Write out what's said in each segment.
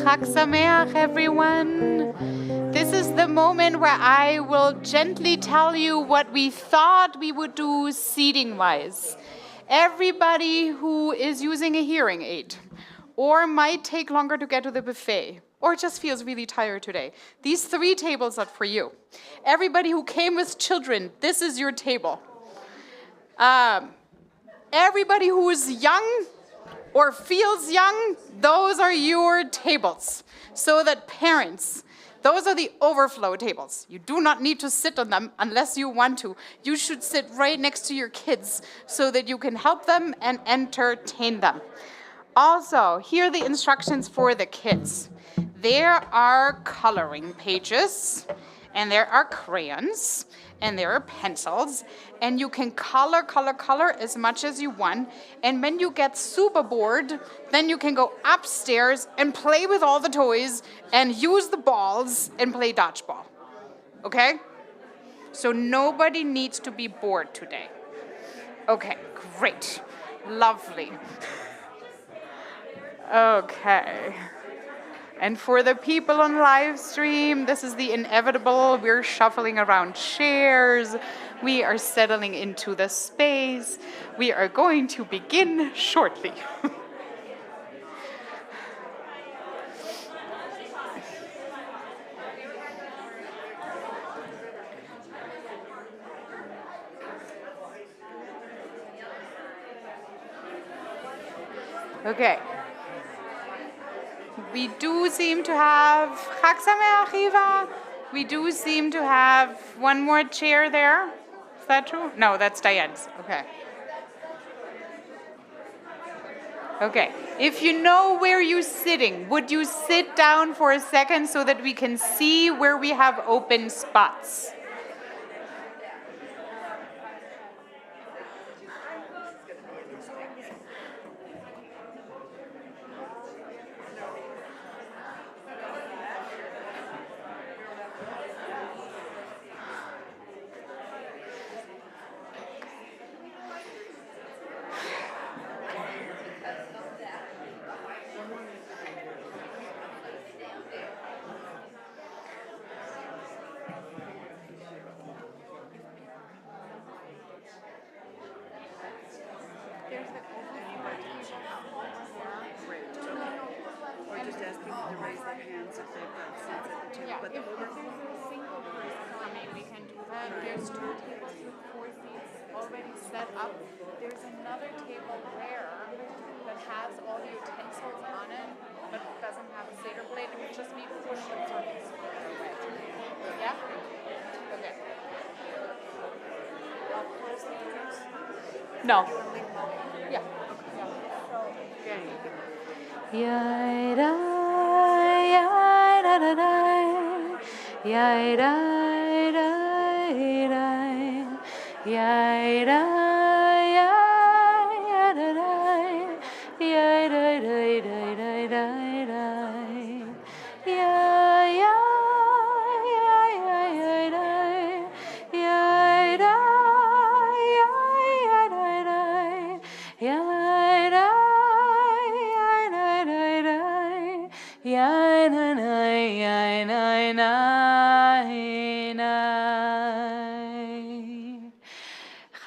Chag Sameach, everyone. This is the moment where I will gently tell you what we thought we would do seating-wise. Everybody who is using a hearing aid, or might take longer to get to the buffet, or just feels really tired today, these 3 tables are for you. Everybody who came with children, this is your table. Everybody who is young or feels young, those are your tables. So that parents, those are the overflow tables. You do not need to sit on them unless you want to. You should sit right next to your kids so that you can help them and entertain them. Also, here are the instructions for the kids. There are coloring pages, and there are crayons, and there are pencils, and you can color as much as you want. And when you get super bored, then you can go upstairs and play with all the toys and use the balls and play dodgeball. Okay? So nobody needs to be bored today. Okay, great. Lovely. Okay. And for the people on live stream, this is the inevitable. We're shuffling around chairs. We are settling into the space. We are going to begin shortly. Okay. We do seem to have Chag Sameach, Eva. We do seem to have one more chair there. Is that true? No, that's Diane's. Okay. Okay. If you know where you're sitting, would you sit down for a second so that we can see where we have open spots? There's 2 tables with 4 seats already set up. There's another table there that has all the utensils on it, but doesn't have a Seder plate. It would just be pushed in circles. Yeah? Okay. No. Yeah. Yeah.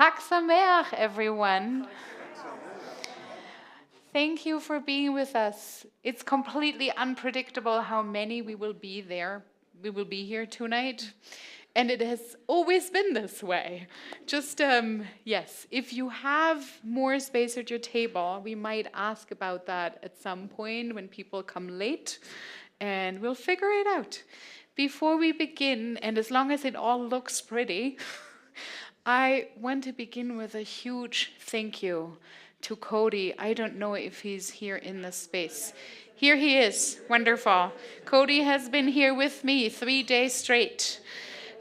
Chag Sameach, everyone. Thank you for being with us. It's completely unpredictable how many we will be there. We will be here tonight. And it has always been this way. Just, yes, if you have more space at your table, we might ask about that at some point when people come late, and we'll figure it out. Before we begin, and as long as it all looks pretty, I want to begin with a huge thank you to Cody. I don't know if he's here in the space. Here he is. Wonderful. Cody has been here with me 3 days straight.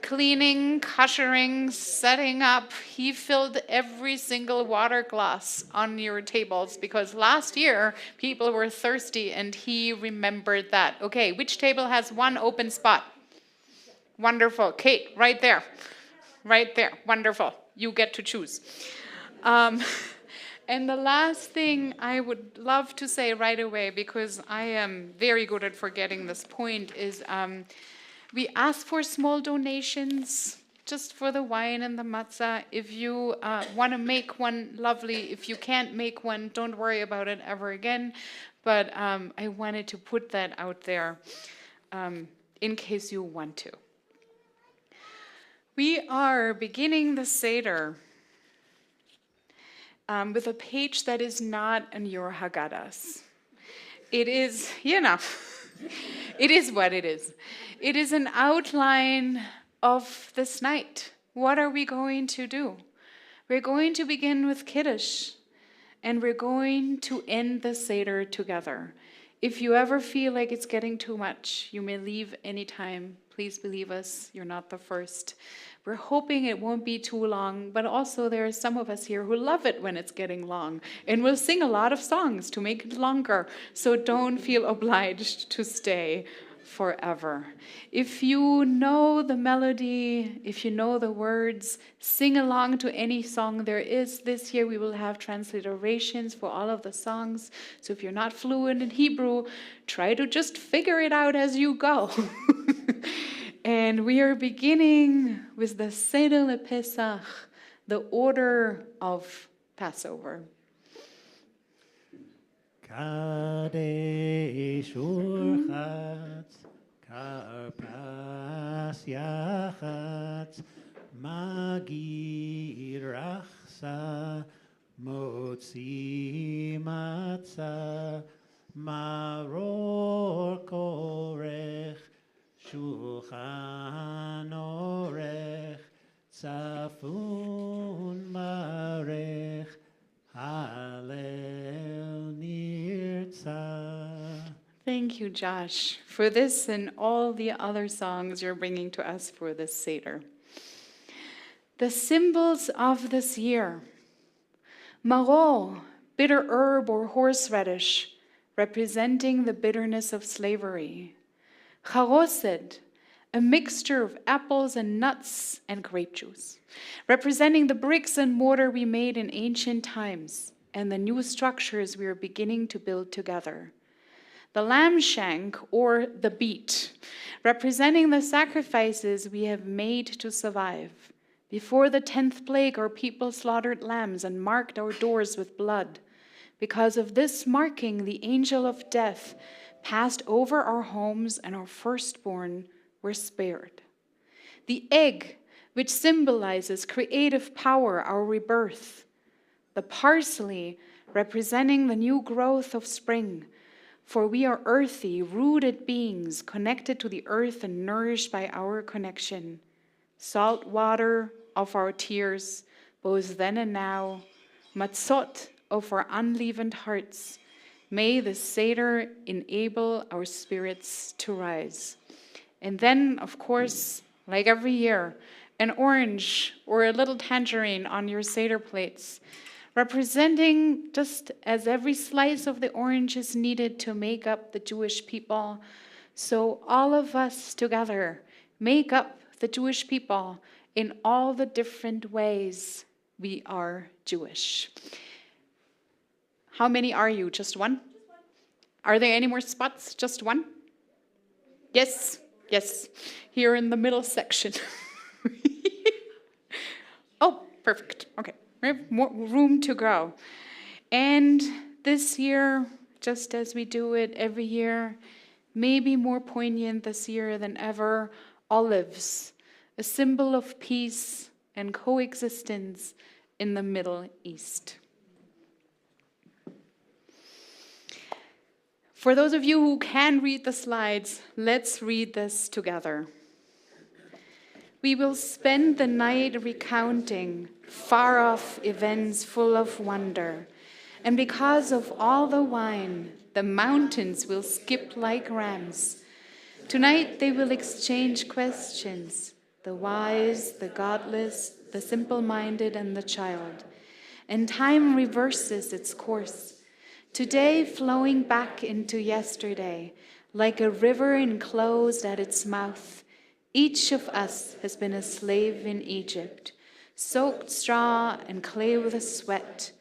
Cleaning, koshering, setting up. He filled every single water glass on your tables because last year people were thirsty and he remembered that. Okay, which table has 1 open spot? Wonderful. Kate, right there. Right there. Wonderful. You get to choose. And the last thing I would love to say right away, because I am very good at forgetting this point, is we ask for small donations just for the wine and the matzah. If you want to make one, lovely. If you can't make one, don't worry about it ever again. But I wanted to put that out there in case you want to. We are beginning the Seder with a page that is not in your Haggadahs. It is, it is what it is. It is an outline of this night. What are we going to do? We're going to begin with Kiddush, and we're going to end the Seder together. If you ever feel like it's getting too much, you may leave anytime. Please believe us, you're not the first. We're hoping it won't be too long, but also there are some of us here who love it when it's getting long, and we'll sing a lot of songs to make it longer, so don't feel obliged to stay forever. If you know the melody, if you know the words, sing along to any song there is. This year we will have transliterations for all of the songs, so if you're not fluent in Hebrew, try to just figure it out as you go. And we are beginning with the Seder LePesach, the order of Passover. Kadesh Urchatz, Karpas Yachatz, Magir Achsa, Motzi Matzah, Maror Korech, Shulchan Orech, Tzafun Marech, Hallel Nirtzah. Thank you, Josh, for this and all the other songs you're bringing to us for this Seder. The symbols of this year. Maror, bitter herb or horseradish, representing the bitterness of slavery. Charosed, a mixture of apples and nuts and grape juice, representing the bricks and mortar we made in ancient times and the new structures we are beginning to build together. The lamb shank, or the beat, representing the sacrifices we have made to survive. Before the 10th plague, our people slaughtered lambs and marked our doors with blood. Because of this marking, the angel of death passed over our homes and our firstborn were spared. The egg, which symbolizes creative power, our rebirth. The parsley, representing the new growth of spring, for we are earthy, rooted beings connected to the earth and nourished by our connection. Salt water of our tears, both then and now, matzot of our unleavened hearts. May the Seder enable our spirits to rise. And then, of course, like every year, an orange or a little tangerine on your Seder plates, representing, just as every slice of the orange is needed to make up the Jewish people, so all of us together make up the Jewish people in all the different ways we are Jewish. How many are you? Just one? Are there any more spots? Just one? Yes, yes. Here in the middle section. Oh, perfect. Okay. We have more room to grow. And this year, just as we do it every year, maybe more poignant this year than ever, olives, a symbol of peace and coexistence in the Middle East. For those of you who can read the slides, let's read this together. We will spend the night recounting far-off events full of wonder, and because of all the wine, the mountains will skip like rams. Tonight they will exchange questions, the wise, the godless, the simple-minded, and the child. And time reverses its course. Today flowing back into yesterday, like a river enclosed at its mouth. Each of us has been a slave in Egypt, soaked straw and clay with a sweat,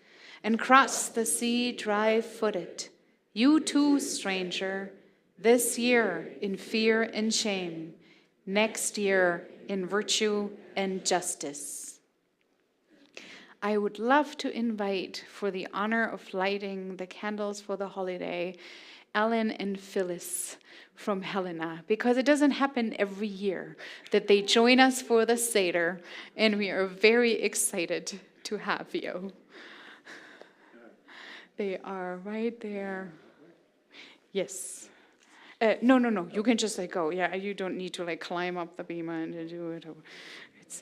and cross the sea dry-footed. You too, stranger, this year in fear and shame, next year in virtue and justice. I would love to invite, for the honor of lighting the candles for the holiday, Ellen and Phyllis from Helena, because it doesn't happen every year that they join us for the Seder, and we are very excited to have you. They are right there. Yes. No. You can just go. Yeah, you don't need to climb up the bima and do it. It's.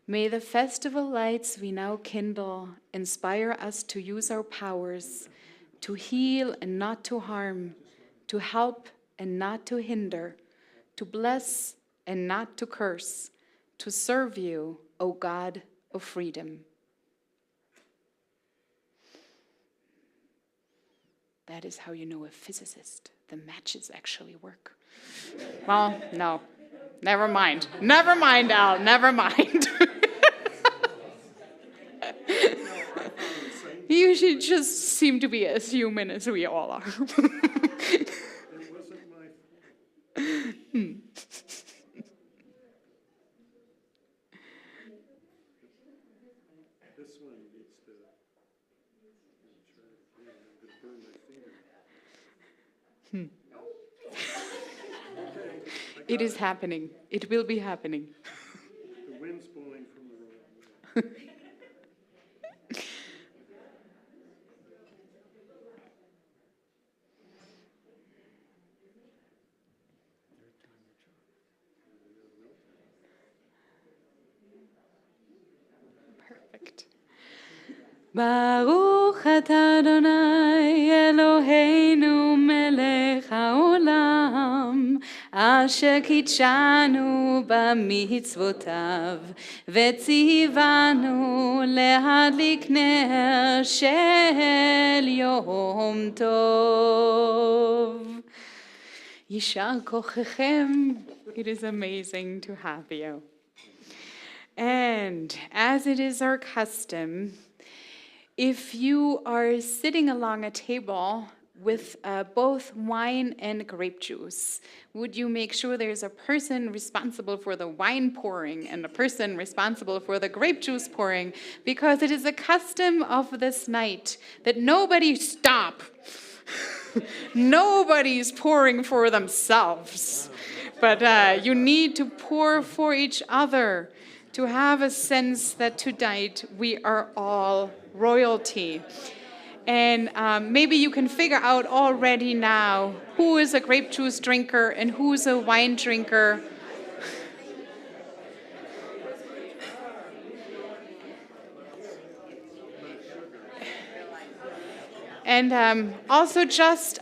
May the festival lights we now kindle inspire us to use our powers, to heal and not to harm, to help and not to hinder, to bless and not to curse, to serve you, O God of freedom. That is how you know a physicist. The matches actually work. Well, no. Never mind, Al. Never mind. You should just seem to be as human as we all are. It wasn't my fault. This one needs to try. I'm going to burn my finger. It is happening. It will be happening. The wind's blowing from the wrong way. Perfect. Baruch atah Adonai Eloheinu melech haolam asher kitshanu b'mitzvotav v'tzivanu lehadlik ner shel yom tov. Yishar kochechem. It is amazing to have you. And as it is our custom, if you are sitting along a table with both wine and grape juice, would you make sure there's a person responsible for the wine pouring and a person responsible for the grape juice pouring? Because it is a custom of this night that nobody stop. Nobody's pouring for themselves, but you need to pour for each other, to have a sense that tonight we are all royalty. And maybe you can figure out already now who is a grape juice drinker and who's a wine drinker. And also just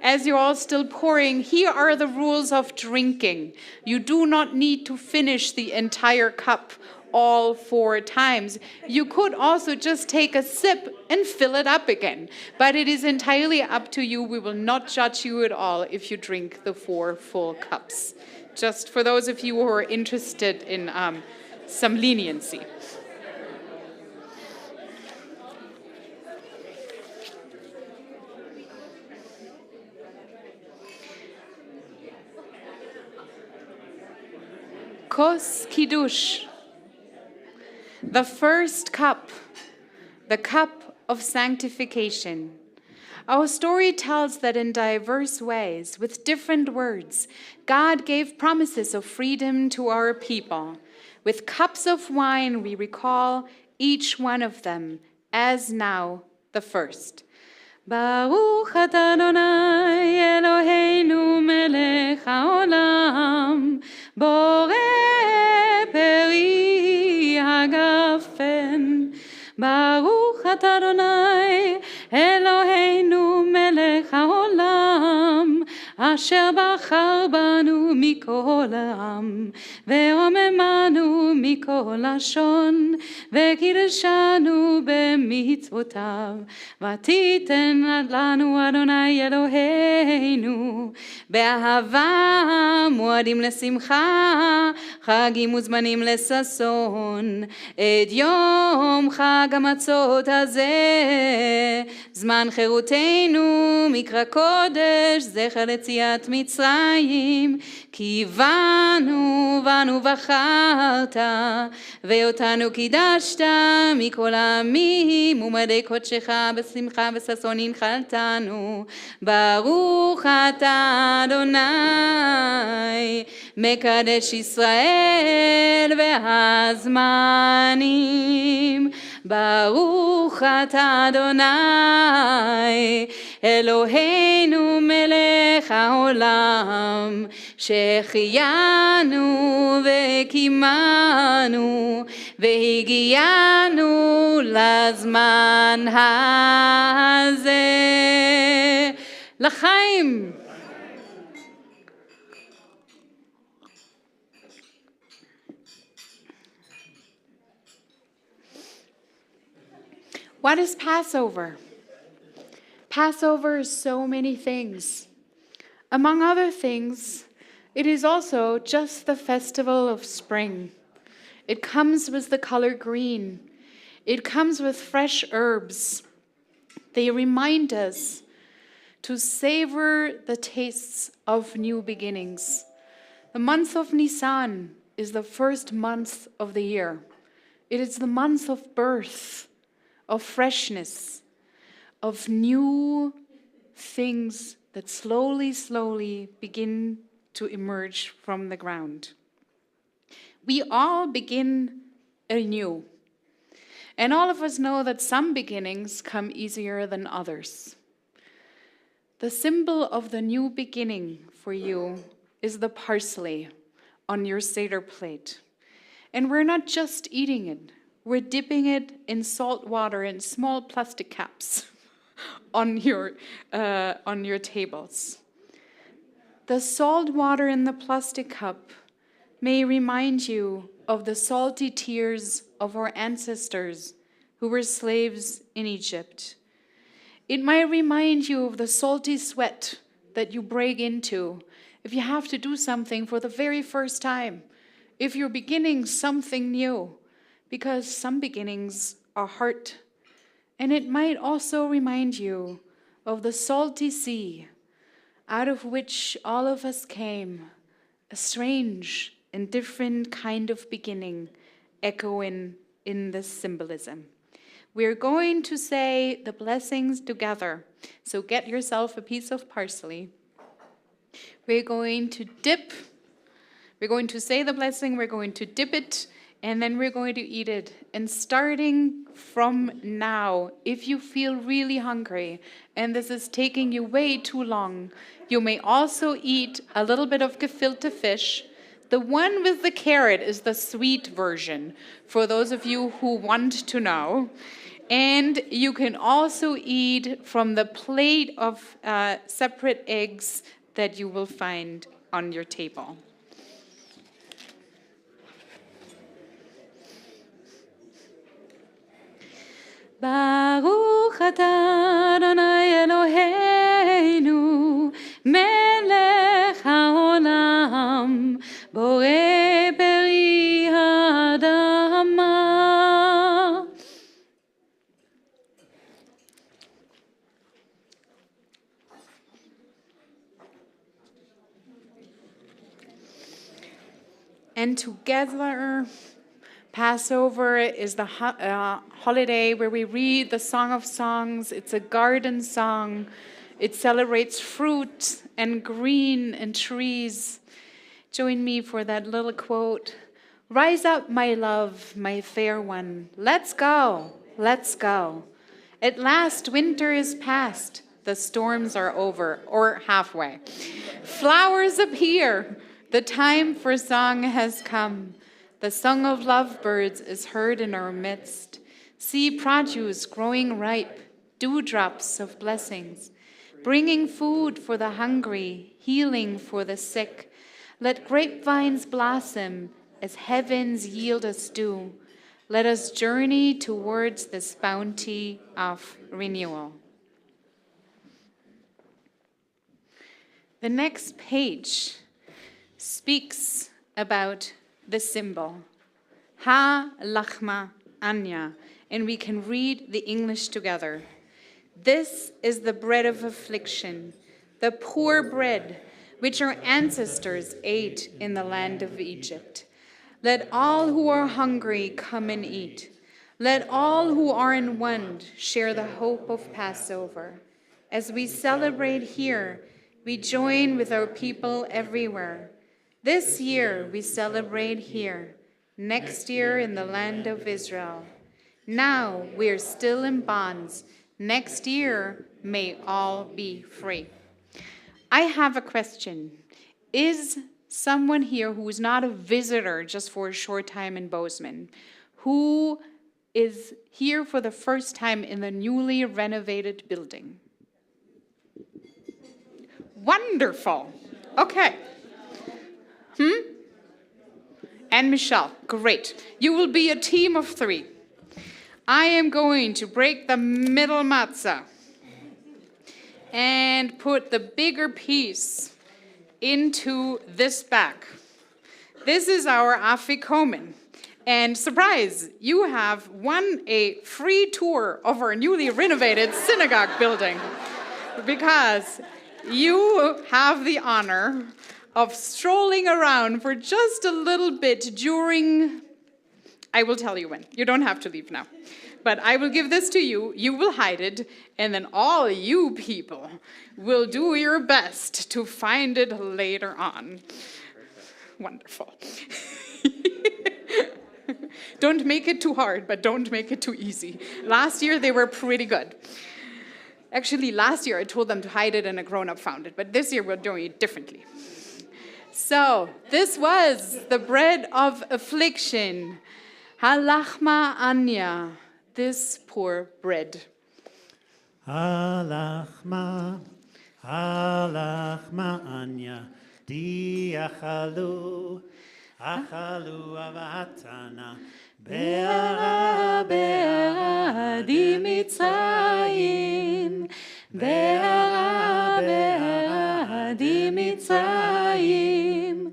as you're all still pouring, here are the rules of drinking. You do not need to finish the entire cup all 4 times. You could also just take a sip and fill it up again. But it is entirely up to you. We will not judge you at all if you drink the 4 full cups. Just for those of you who are interested in some leniency. Kos Kiddush, the first cup, the cup of sanctification. Our story tells that in diverse ways, with different words, God gave promises of freedom to our people. With cups of wine, we recall each one of them, as now the first. Baruch atah Adonai Eloheinu melech haolam borei peri hagafen. Baruch atah Adonai Eloheinu melech haolam asher אשר בחר בנו מכל העם, ורוממנו מכל לשון, וקידשנו במצוותיו, ותיתן לנו אדוני אלוהינו, באהבה מועדים לשמחה, חגים וזמנים לששון, את יום חג המצות הזה, זמן חירותנו מקרא קודש, זכר ליציאת מצרים, כי בנו בחרת, ואותנו קידשת מכל העמים, ומדי קודשך בשמחה וששון הנחלתנו. ברוך אתה אדוני, מקדש ישראל והזמנים. ברוך אתה אדוני, אלוהינו מלך העולם, שהחיינו וקימנו, והגיענו לזמן הזה. לחיים. What is Passover? Passover is so many things. Among other things, it is also just the festival of spring. It comes with the color green. It comes with fresh herbs. They remind us to savor the tastes of new beginnings. The month of Nisan is the first month of the year. It is the month of birth, of freshness, of new things that slowly begin to emerge from the ground. We all begin anew. And all of us know that some beginnings come easier than others. The symbol of the new beginning for you is the parsley on your Seder plate. And we're not just eating it. We're dipping it in salt water in small plastic caps on your tables. The salt water in the plastic cup may remind you of the salty tears of our ancestors who were slaves in Egypt. It might remind you of the salty sweat that you break into if you have to do something for the very first time, if you're beginning something new, because some beginnings are hard. And it might also remind you of the salty sea out of which all of us came, a strange and different kind of beginning echoing in this symbolism. We're going to say the blessings together. So get yourself a piece of parsley. We're going to say the blessing, we're going to dip it, and then we're going to eat it. And starting from now, if you feel really hungry and this is taking you way too long, you may also eat a little bit of gefilte fish. The one with the carrot is the sweet version, for those of you who want to know. And you can also eat from the plate of separate eggs that you will find on your table. ברוך אתה אדוני אלוהינו, מלך העולם, בורא פרי האדמה. And together, Passover is the holiday where we read the Song of Songs. It's a garden song. It celebrates fruit and green and trees. Join me for that little quote. Rise up, my love, my fair one. Let's go, let's go. At last, winter is past. The storms are over, or halfway. Flowers appear. The time for song has come. The song of lovebirds is heard in our midst. See produce growing ripe, dewdrops of blessings. bringing food for the hungry, healing for the sick. Let grapevines blossom as heavens yield us dew. Let us journey towards this bounty of renewal. The next page speaks about the symbol, Ha-Lachma Anya, and we can read the English together. This is the bread of affliction, the poor bread which our ancestors ate in the land of Egypt. Let all who are hungry come and eat. Let all who are in want share the hope of Passover. As we celebrate here, we join with our people everywhere. This year we celebrate here, next year in the land of Israel. Now we are still in bonds. Next year may all be free. I have a question. Is someone here who is not a visitor just for a short time in Bozeman, who is here for the first time in the newly renovated building? Wonderful. Okay. And Michelle, great. You will be a team of 3. I am going to break the middle matzah and put the bigger piece into this bag. This is our afikomen. And surprise, you have won a free tour of our newly renovated synagogue building because you have the honor of strolling around for just a little bit during, I will tell you when. You don't have to leave now. But I will give this to you, you will hide it, and then all you people will do your best to find it later on. Wonderful. Don't make it too hard, but don't make it too easy. Last year, they were pretty good. Actually, last year, I told them to hide it and a grown-up found it, but this year, we're doing it differently. So, this was the bread of affliction. Ha-Lachma Anya, this poor bread. Ha-Lachma Anya, Diachalu, Achalu Avatana, Be'ara, Be'ara, Di Mitzrayim, Be'ara, Be'ara, Di Mitzrayim,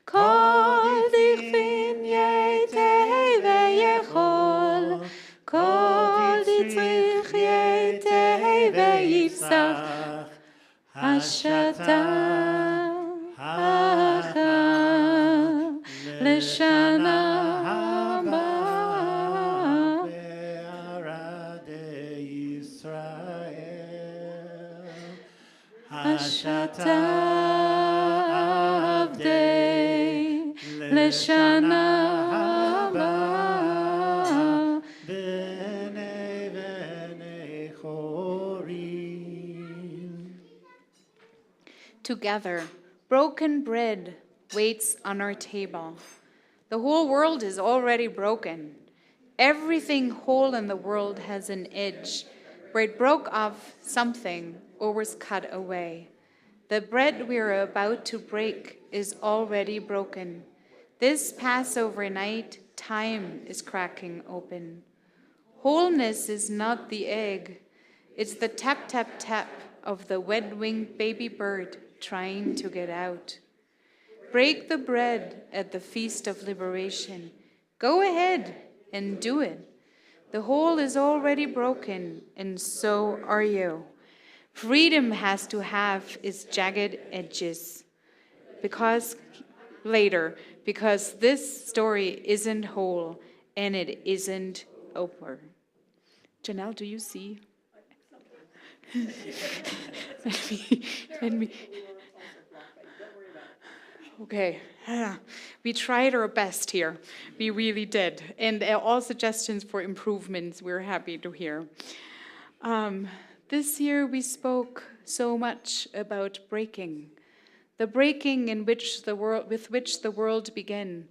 Kol Dichvin Yetei Ve'yechol, Kol Ditzrich Yetei Ve'yifsach, Hashata Hacha Leshana Haba Be'ara Yisrael Hashata Avdei Leshana Haba B'nei Chorim. Together, broken bread waits on our table. The whole world is already broken. Everything whole in the world has an edge where it broke off something or was cut away. The bread we are about to break is already broken. This Passover night, time is cracking open. Wholeness is not the egg. It's the tap, tap, tap of the wet-winged baby bird trying to get out. Break the bread at the Feast of Liberation. Go ahead and do it. The whole is already broken, and so are you. Freedom has to have its jagged edges. Because this story isn't whole, and it isn't over. Janelle, do you see? Let me. Okay, we tried our best here. We really did. And all suggestions for improvements we're happy to hear. This year we spoke so much about breaking. The breaking with which the world began.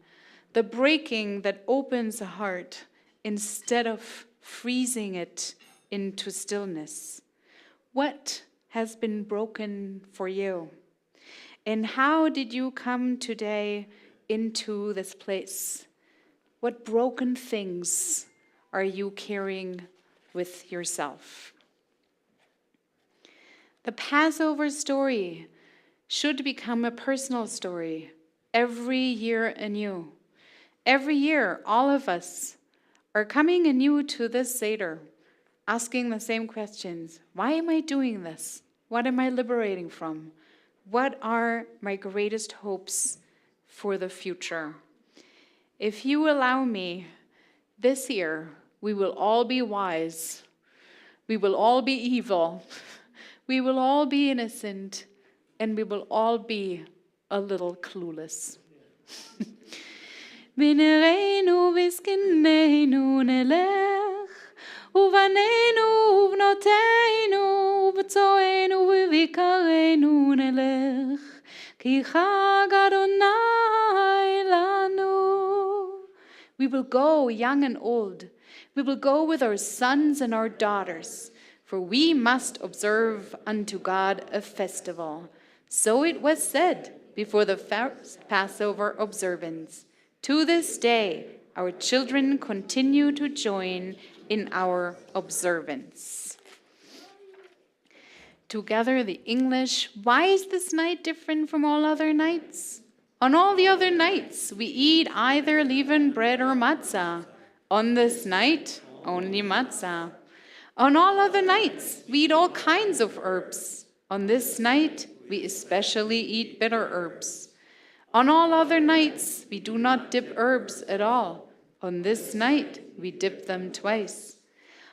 The breaking that opens a heart instead of freezing it into stillness. What has been broken for you? And how did you come today into this place? What broken things are you carrying with yourself? The Passover story should become a personal story every year anew. Every year, all of us are coming anew to this Seder, asking the same questions. Why am I doing this? What am I liberating from? What are my greatest hopes for the future? If you allow me, this year we will all be wise. We will all be evil. We will all be innocent. And we will all be a little clueless. בנערינו וזקנינו נלך, ובנינו ובנותינו, ובצוענו ובבקרינו נלך, כי חג אדוני לנו. We will go, young and old. We will go with our sons and our daughters, for we must observe unto God a festival. So it was said before the first Passover observance. To this day, our children continue to join in our observance. Together, the English, why is this night different from all other nights? On all the other nights, we eat either leavened bread or matzah. On this night, only matzah. On all other nights, we eat all kinds of herbs. On this night, we especially eat bitter herbs. On all other nights, we do not dip herbs at all. On this night, we dip them twice.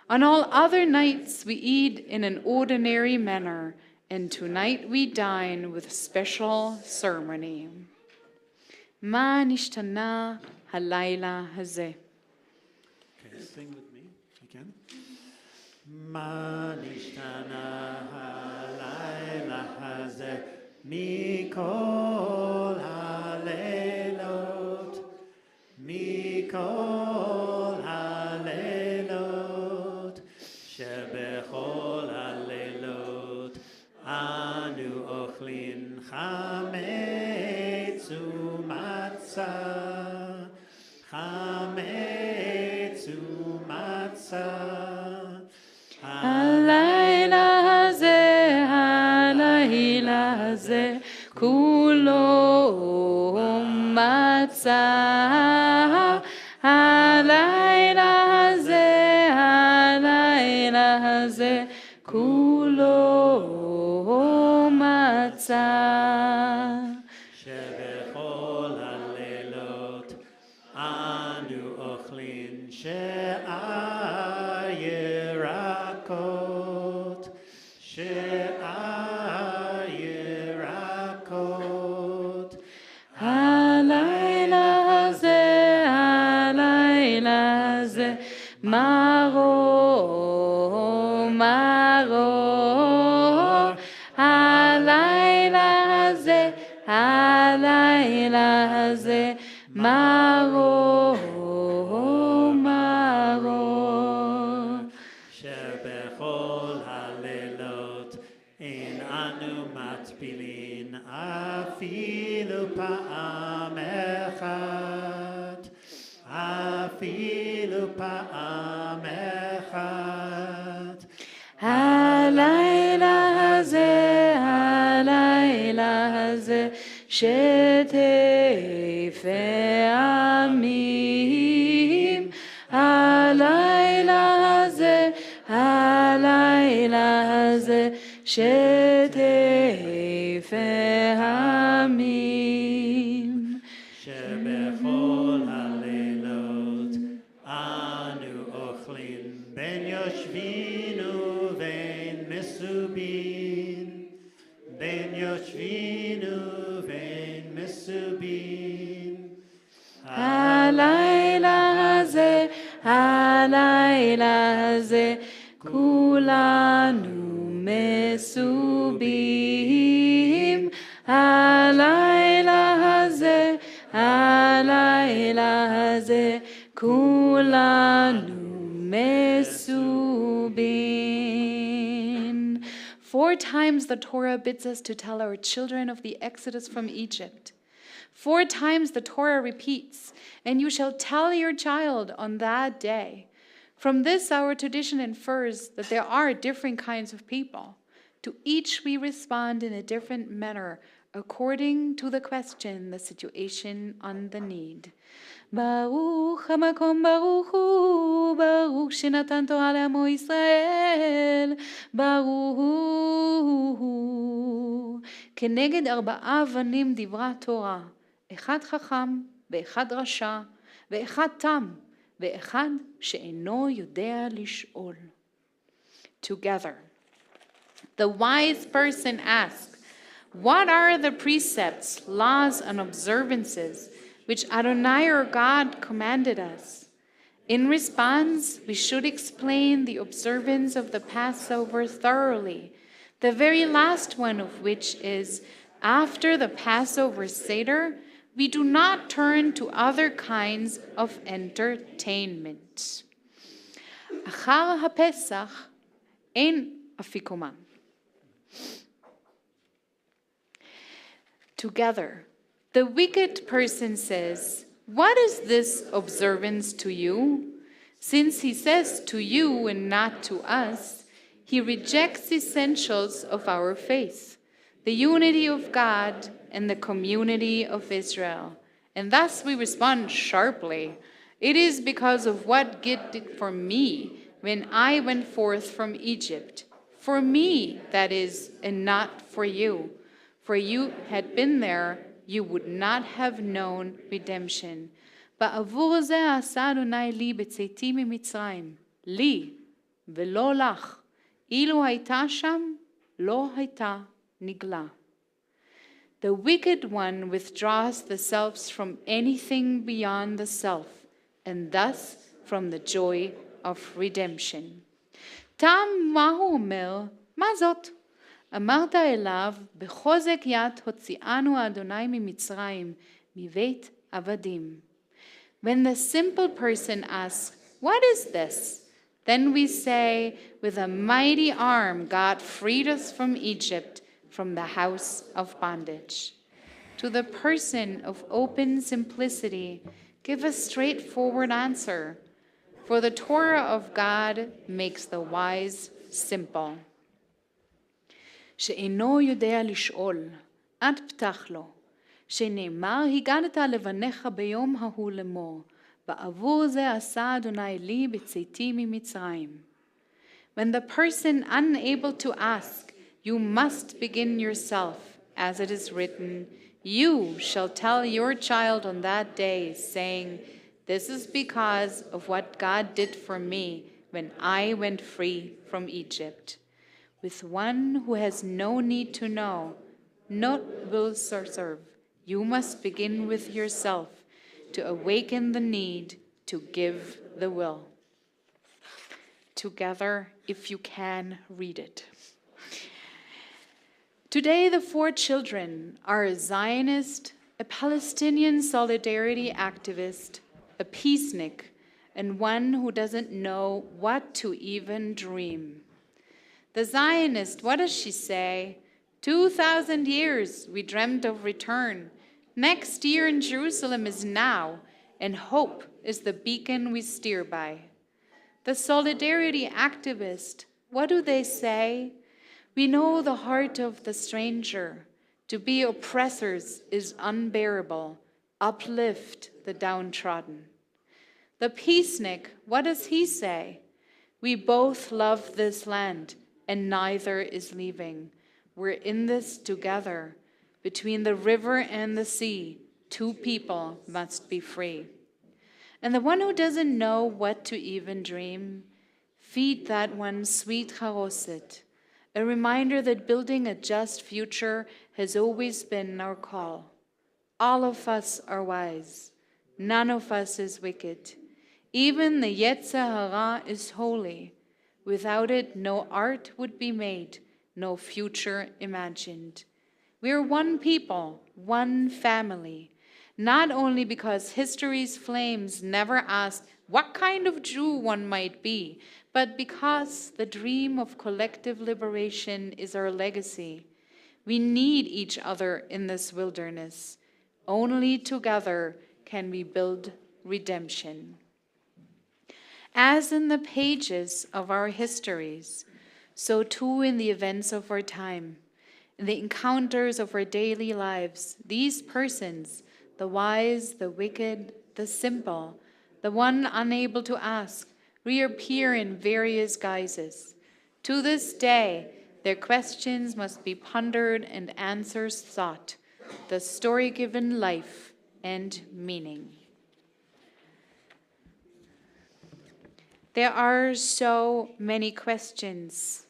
On all other nights, we eat in an ordinary manner, and tonight we dine with special ceremony. Ma nishtana halayla hazeh. Okay, sing with me, if you can. Ma nishtana halayla hazeh mikol halelot, mikol halelot, shebechol halelot, anu ochlin chametz umatzah, chametz umatzah. הלילה הזה, כולו מצה. הלילה הזה, כולו מצה. שבכל הלילות אנו אוכלים שאר ירקות, שאר ירקות. הלילה הזה, מרור, מרור. הלילה הזה, מרור, מרור. שבכל הלילות אין אנו מטבילין אפילו פעם אחת, אפילו פעם אחת. הלילה הזה, שתפי עמים. הלילה הזה, שתפי עמים. שבכל הלילות אנו אוכלים בין יושבין ובין מסובין, בין יושבין ובין מסובין. הלילה הזה, כולנו מסובים. הלילה הזה, כולנו מסובים. 4 times the Torah bids us to tell our children of the exodus from Egypt. 4 times the Torah repeats, and you shall tell your child on that day. From this, our tradition infers that there are different kinds of people. To each we respond in a different manner, according to the question, the situation, and the need. Baruch hamakom baruch hu, baruch shenatan Torah le'amo Yisrael, baruch hu. כנגד 4 אבנים דברה תורה, 1 חכם, ו1 רשע, ו1 תם, ו1 שאינו יודע לשאול. Together. The wise person asks, what are the precepts, laws, and observances which Adonai our God commanded us? In response, we should explain the observance of the Passover thoroughly, the very last one of which is, after the Passover Seder, we do not turn to other kinds of entertainment. אחר הפסח אין אפיקומן. Together, the wicked person says, what is this observance to you? Since he says to you and not to us, he rejects essentials of our faith, the unity of God and the community of Israel. And thus we respond sharply, it is because of what God did for me when I went forth from Egypt. For me, that is, and not for you. For you had been there, you would not have known redemption. בעבור זה עשה אדוני לי בצאתי ממצרים, לי ולא לך. אילו הייתה שם, לא הייתה נגלה. The wicked one withdraws the selves from anything beyond the self, and thus from the joy of redemption. תם מה הוא אומר? מה זאת? אמרת אליו, בחוזק יד הוציאנו אדוני ממצרים, מבית עבדים. When the simple person asks, what is this? Then we say, with a mighty arm God freed us from Egypt, from the house of bondage. To the person of open simplicity, give a straightforward answer, for the Torah of God makes the wise simple. שאינו יודע לשאול, אל פתח לו, שנאמר, הגדת לבניך ביום ההוא לאמור, בעבור זה עשה אדוני לי בצאתי ממצרים. When the person unable to ask, you must begin yourself, as it is written, you shall tell your child on that day, saying, this is because of what God did for me when I went free from Egypt. With one who has no need to know, not will serve. You must begin with yourself to awaken the need, to give the will. Together, if you can, read it. Today, the 4 children are a Zionist, a Palestinian solidarity activist, a peacenik, and one who doesn't know what to even dream. The Zionist, what does she say? 2,000 years we dreamt of return. Next year in Jerusalem is now, and hope is the beacon we steer by. The solidarity activist, what do they say? We know the heart of the stranger. To be oppressors is unbearable. Uplift the downtrodden. The peacenik, what does he say? We both love this land, and neither is leaving. We're in this together. Between the river and the sea, 2 people must be free. And the one who doesn't know what to even dream, feed that one sweet charoset, a reminder that building a just future has always been our call. All of us are wise. None of us is wicked. Even the Yetzer Hara is holy. Without it, no art would be made, no future imagined. We are one people, one family, not only because history's flames never asked what kind of Jew one might be, but because the dream of collective liberation is our legacy. We need each other in this wilderness. Only together can we build redemption. As in the pages of our histories, so too in the events of our time, in the encounters of our daily lives, these persons, the wise, the wicked, the simple, the one unable to ask, reappear in various guises. To this day, their questions must be pondered and answers sought, the story given life and meaning. There are so many questions,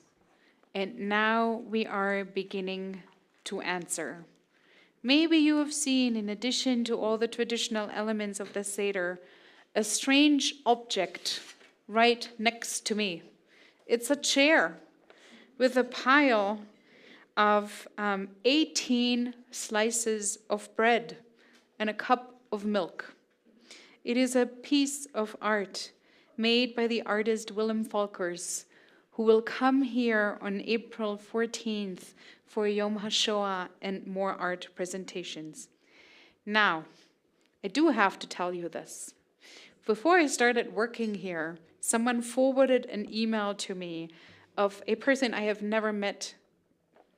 and now we are beginning to answer. Maybe you have seen, in addition to all the traditional elements of the Seder, a strange object right next to me. It's a chair with a pile of 18 slices of bread and a cup of milk. It is a piece of art made by the artist Willem Volkers, who will come here on April 14th for Yom HaShoah and more art presentations. Now, I do have to tell you this. Before I started working here, someone forwarded an email to me of a person I have never met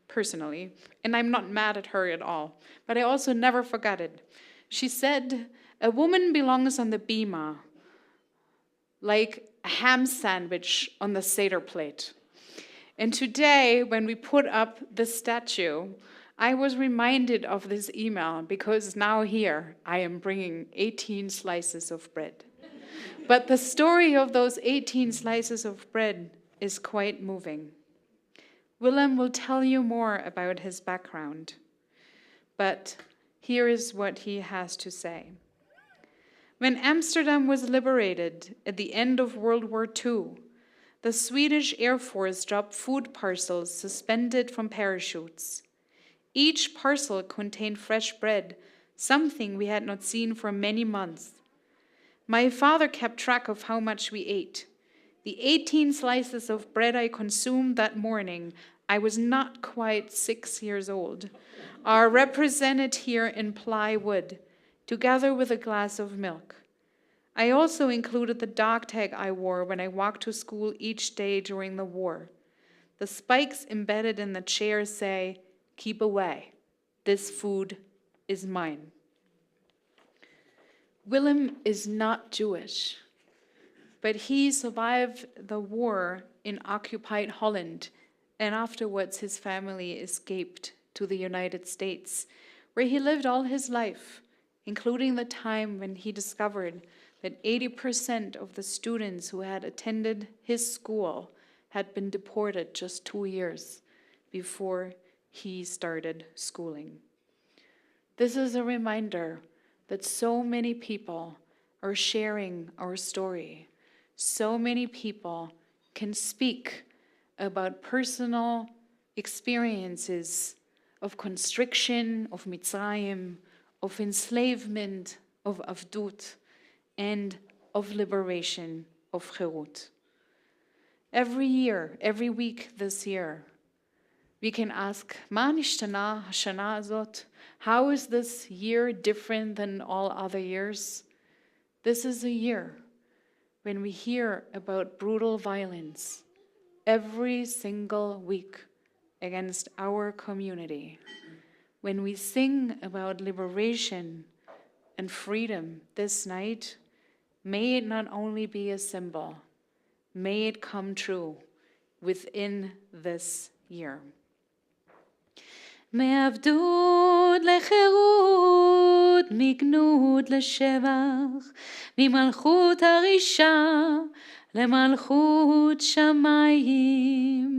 personally, and I'm not mad at her at all, but I also never forgot it. She said, "A woman belongs on the bima, like a ham sandwich on the Seder plate." And today, when we put up the statue, I was reminded of this email because now here I am bringing 18 slices of bread. But the story of those 18 slices of bread is quite moving. Willem will tell you more about his background, but here is what he has to say. When Amsterdam was liberated at the end of World War II, the Swedish Air Force dropped food parcels suspended from parachutes. Each parcel contained fresh bread, something we had not seen for many months. My father kept track of how much we ate. The 18 slices of bread I consumed that morning, I was not quite 6 years old, are represented here in plywood, together with a glass of milk. I also included the dog tag I wore when I walked to school each day during the war. The spikes embedded in the chair say, "Keep away. This food is mine." Willem is not Jewish, but he survived the war in occupied Holland, and afterwards his family escaped to the United States, where he lived all his life, including the time when he discovered that 80% of the students who had attended his school had been deported just 2 years before he started schooling. This is a reminder that so many people are sharing our story. So many people can speak about personal experiences of constriction, of Mitzrayim, of enslavement, of Avdut, and of liberation, of Cherut. Every year, every week this year, we can ask, "Ma nishtana hashana azot?" How is this year different than all other years? This is a year when we hear about brutal violence every single week against our community. When we sing about liberation and freedom this night, may it not only be a symbol, may it come true within this year. מעבדות לחירות, מגנות לשבח, ממלכות הרישה למלכות שמיים.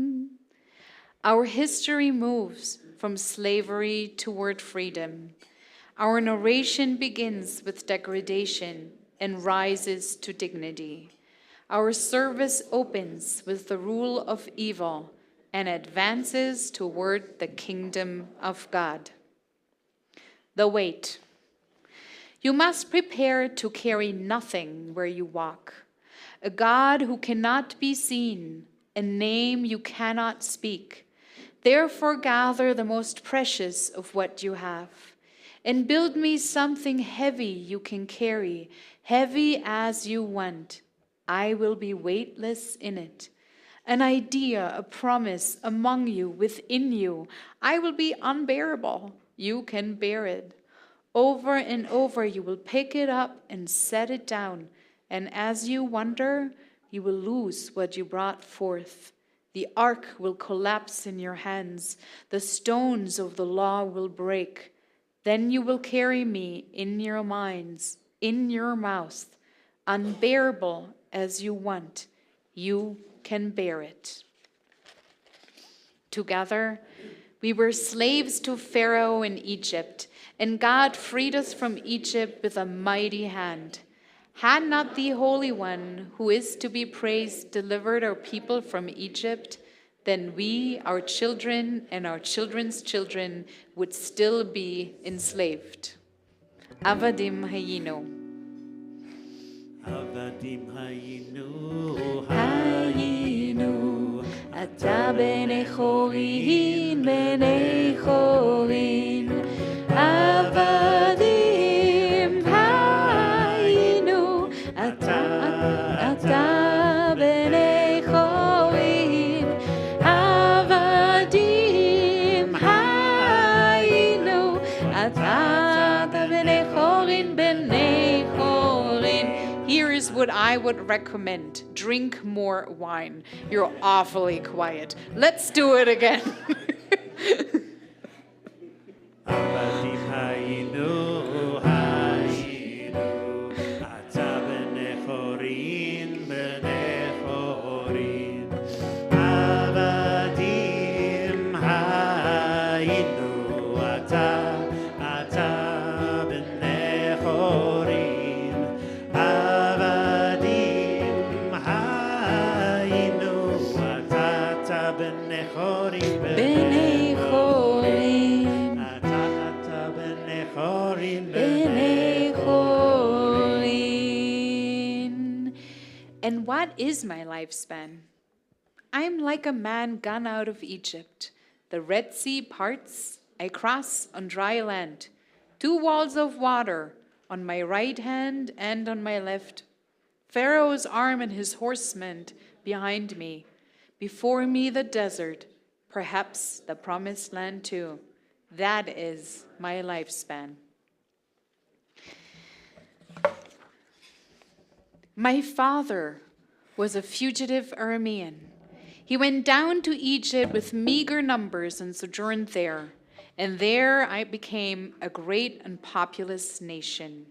Our history moves from slavery toward freedom. Our narration begins with degradation and rises to dignity. Our service opens with the rule of evil and advances toward the kingdom of God. The weight. You must prepare to carry nothing where you walk. A God who cannot be seen, a name you cannot speak. Therefore gather the most precious of what you have, and build me something heavy you can carry, heavy as you want. I will be weightless in it. An idea, a promise among you, within you. I will be unbearable. You can bear it. Over and over you will pick it up and set it down, and as you wander, you will lose what you brought forth. The ark will collapse in your hands. The stones of the law will break. Then you will carry me in your minds, in your mouth, unbearable as you want. You can bear it. Together, we were slaves to Pharaoh in Egypt, and God freed us from Egypt with a mighty hand. Had not the Holy One, who is to be praised, delivered our people from Egypt, then we, our children, and our children's children would still be enslaved. Avadim hayinu. Avadim hayinu, hayinu, ata bnei chorin, bnei chorin. Avadim hayinu, ata bnei chorin. Avadim hayinu, ata bnei chorin, bnei chorin. Here is what I would recommend. Drink more wine. You're awfully quiet. Let's do it again. Avadim hayinu, hayinu, ata bnei chorin, bnei chorin. Avadim hayinu, ata bnei chorin. Avadim hayinu, ata bnei chorin, Bnei chorin, bnei chorin. And what is my lifespan? I am like a man gone out of Egypt. The Red Sea parts, I cross on dry land. 2 walls of water on my right hand and on my left. Pharaoh's arm and his horsemen behind me. Before me the desert, perhaps the promised land too. That is my lifespan. My father was a fugitive Aramean. He went down to Egypt with meager numbers and sojourned there, and there I became a great and populous nation.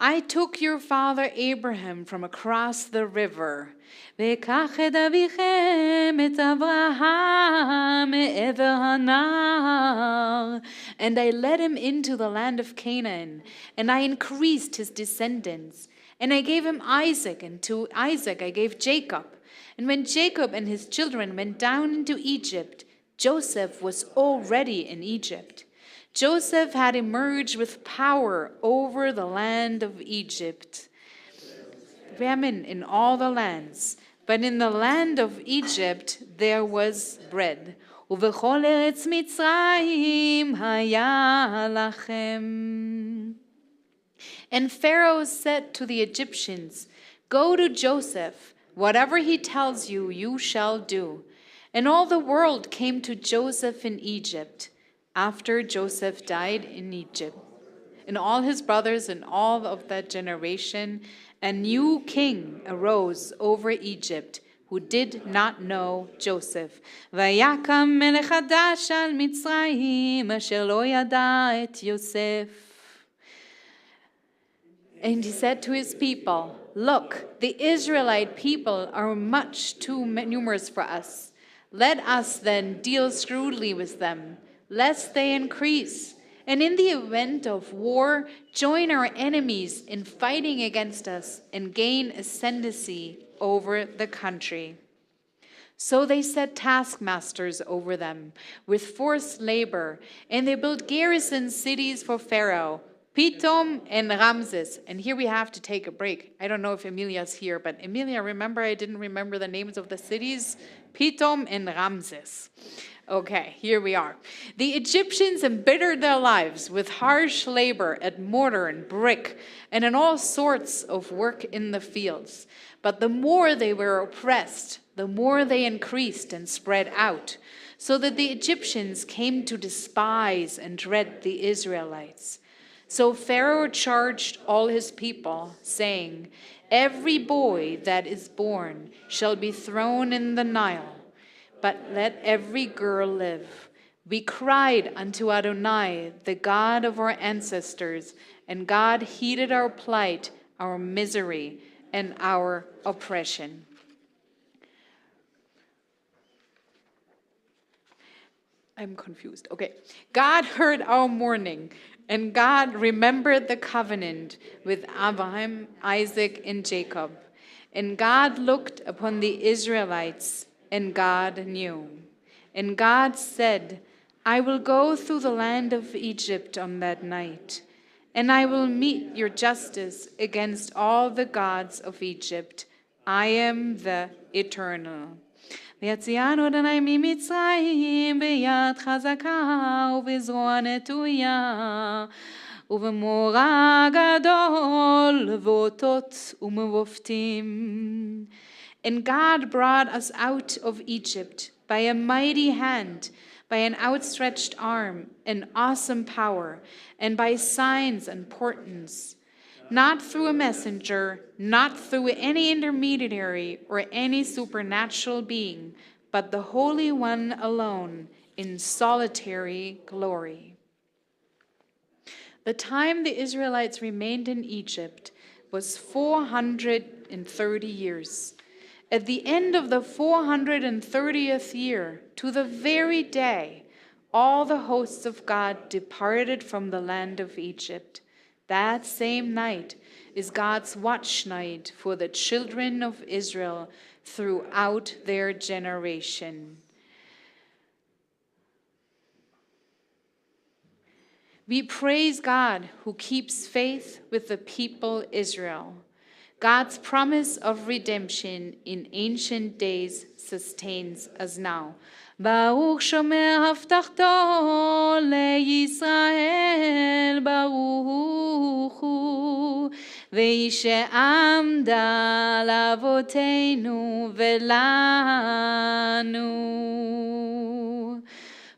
I took your father Abraham from across the river. וקח את אביכם, את אברהם, מעבר הנהר. And I led him into the land of Canaan, and I increased his descendants. And I gave him Isaac, and to Isaac I gave Jacob. And when Jacob and his children went down into Egypt, Joseph was already in Egypt. Joseph had emerged with power over the land of Egypt. Famine in all the lands, but in the land of Egypt there was bread. ובכל ארץ מצרים היה לכם. And Pharaoh said to the Egyptians, "Go to Joseph. Whatever he tells you, you shall do." And all the world came to Joseph in Egypt after Joseph died in Egypt. And all his brothers and all of that generation, a new king arose over Egypt who did not know Joseph. ויקם מלך חדש על מצרים, אשר לא ידע את יוסף. And he said to his people, "Look, the Israelite people are much too numerous for us. Let us then deal shrewdly with them, lest they increase. And in the event of war, join our enemies in fighting against us and gain ascendancy over the country." So they set taskmasters over them with forced labor, and they built garrison cities for Pharaoh, Pitom and Ramses. And here we have to take a break. I don't know if Emilia's here, but Emilia, remember I didn't remember the names of the cities? Pitom and Ramses. Okay, here we are. The Egyptians embittered their lives with harsh labor at mortar and brick and in all sorts of work in the fields. But the more they were oppressed, the more they increased and spread out, so that the Egyptians came to despise and dread the Israelites. So Pharaoh charged all his people, saying, "Every boy that is born shall be thrown in the Nile, but let every girl live." We cried unto Adonai, the God of our ancestors, and God heeded our plight, our misery, and our oppression. I'm confused. Okay. God heard our mourning, and God remembered the covenant with Abraham, Isaac, and Jacob. And God looked upon the Israelites, and God knew. And God said, "I will go through the land of Egypt on that night, and I will meet your justice against all the gods of Egypt. I am the Eternal. ויציאנו אדוני ממצרים ביד חזקה ובזרוע נטויה ובמורא גדול ואותות ומופתים. And God brought us out of Egypt by a mighty hand, by an outstretched arm, an awesome power, and by signs and portents. Not through a messenger, not through any intermediary or any supernatural being, but the Holy One alone in solitary glory. The time the Israelites remained in Egypt was 430 years. At the end of the 430th year, to the very day, all the hosts of God departed from the land of Egypt. That same night is God's watch night for the children of Israel throughout their generation. We praise God who keeps faith with the people Israel. God's promise of redemption in ancient days sustains us now. ברוך שומר הבטחתו לישראל, ברוך הוא, ואיש שעמדה לאבותינו ולנו.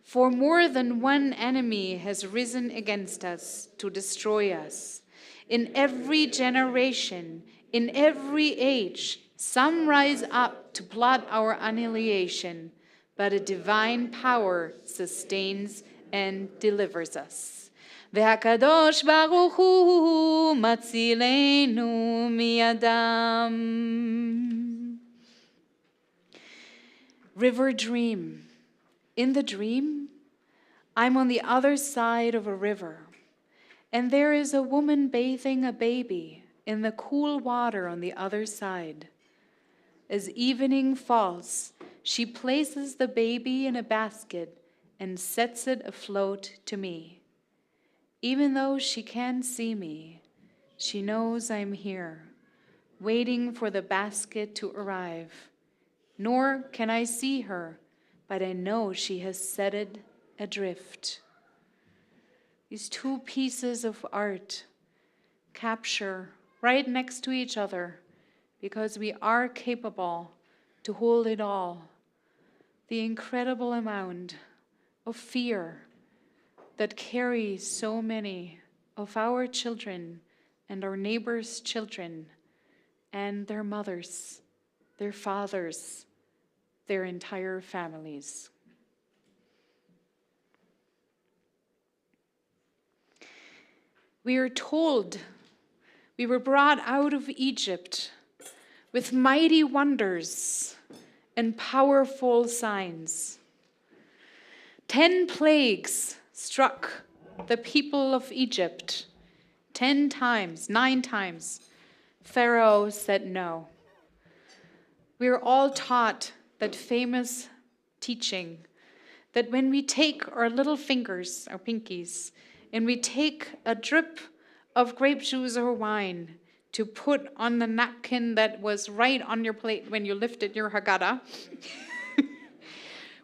For more than one enemy has risen against us to destroy us. In every generation, in every age, some rise up to plot our annihilation, but a divine power sustains and delivers us. והקדוש ברוך הוא מצילנו מידם. River dream. In the dream, I'm on the other side of a river, and there is a woman bathing a baby in the cool water on the other side. As evening falls, she places the baby in a basket and sets it afloat to me. Even though she can't see me, she knows I'm here, waiting for the basket to arrive. Nor can I see her, but I know she has set it adrift. These two pieces of art capture right next to each other because we are capable to hold it all. The incredible amount of fear that carries so many of our children and our neighbors' children and their mothers, their fathers, their entire families. We are told we were brought out of Egypt with mighty wonders and powerful signs. 10 plagues struck the people of Egypt. 10 times, 9 times, Pharaoh said no. We are all taught that famous teaching that when we take our little fingers, our pinkies, and we take a drip of grape juice or wine to put on the napkin that was right on your plate when you lifted your Haggadah.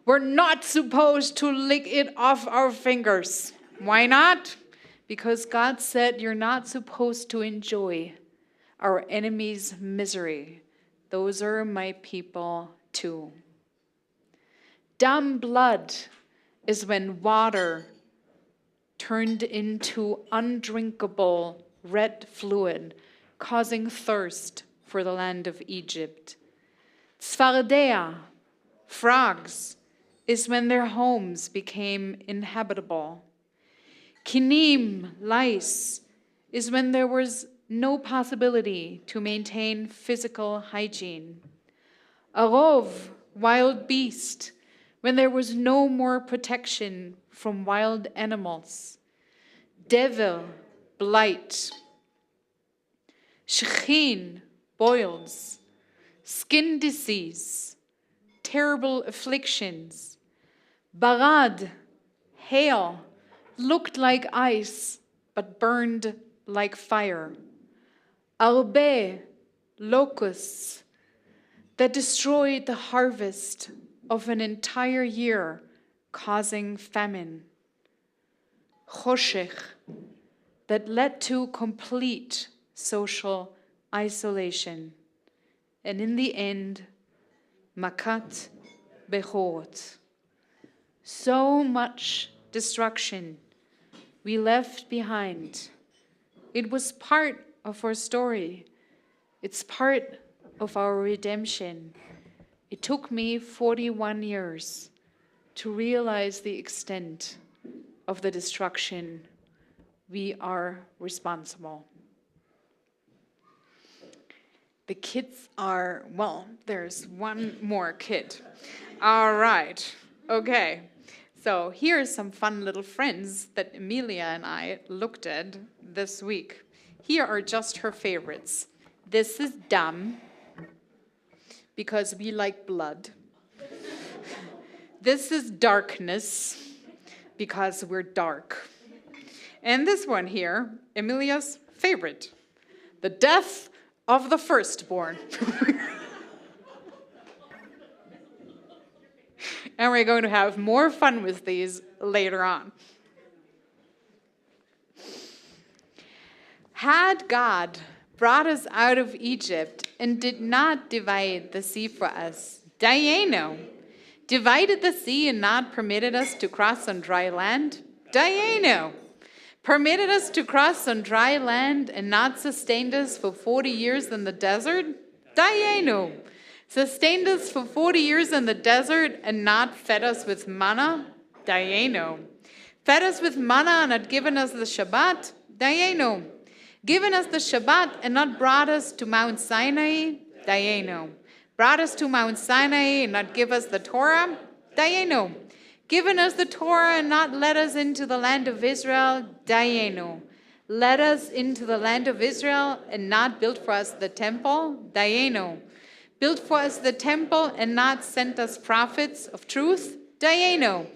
We're not supposed to lick it off our fingers. Why not? Because God said you're not supposed to enjoy our enemy's misery. Those are my people too. Dumb blood is when water turned into undrinkable red fluid, causing thirst for the land of Egypt. Tzfardea, frogs, is when their homes became inhabitable. Kinim, lice, is when there was no possibility to maintain physical hygiene. Arov, wild beast, when there was no more protection from wild animals. Devil, blight. Shechin, boils. Skin disease, terrible afflictions. Barad, hail, looked like ice, but burned like fire. Arbe, locusts, that destroyed the harvest of an entire year, causing famine. Choshech, that led to complete social isolation. And in the end, makat bechorot. So much destruction we left behind. It was part of our story. It's part of our redemption. It took me 41 years to realize the extent of the destruction we are responsible. The kids are, well, there's one more kid. All right, okay. So here's some fun little friends that Emilia and I looked at this week. Here are just her favorites. This is Dam, because we like blood. This is Darkness, because we're dark. And this one here, Emilia's favorite, the death of the firstborn. And we're going to have more fun with these later on. Had God brought us out of Egypt and did not divide the sea for us, Dayeno, divided the sea and not permitted us to cross on dry land, Dayeno, permitted us to cross on dry land and not sustained us for 40 years in the desert, Dayeno, sustained us for 40 years in the desert and not fed us with manna, Dayeno, fed us with manna and not given us the Shabbat, Dayeno, given us the Shabbat and not brought us to Mount Sinai, Dayeno, brought us to Mount Sinai and not give us the Torah, Dayeno, given us the Torah and not led us into the land of Israel, Dayeno, led us into the land of Israel and not built for us the temple, Dayeno, built for us the temple and not sent us prophets of truth, Dayeno,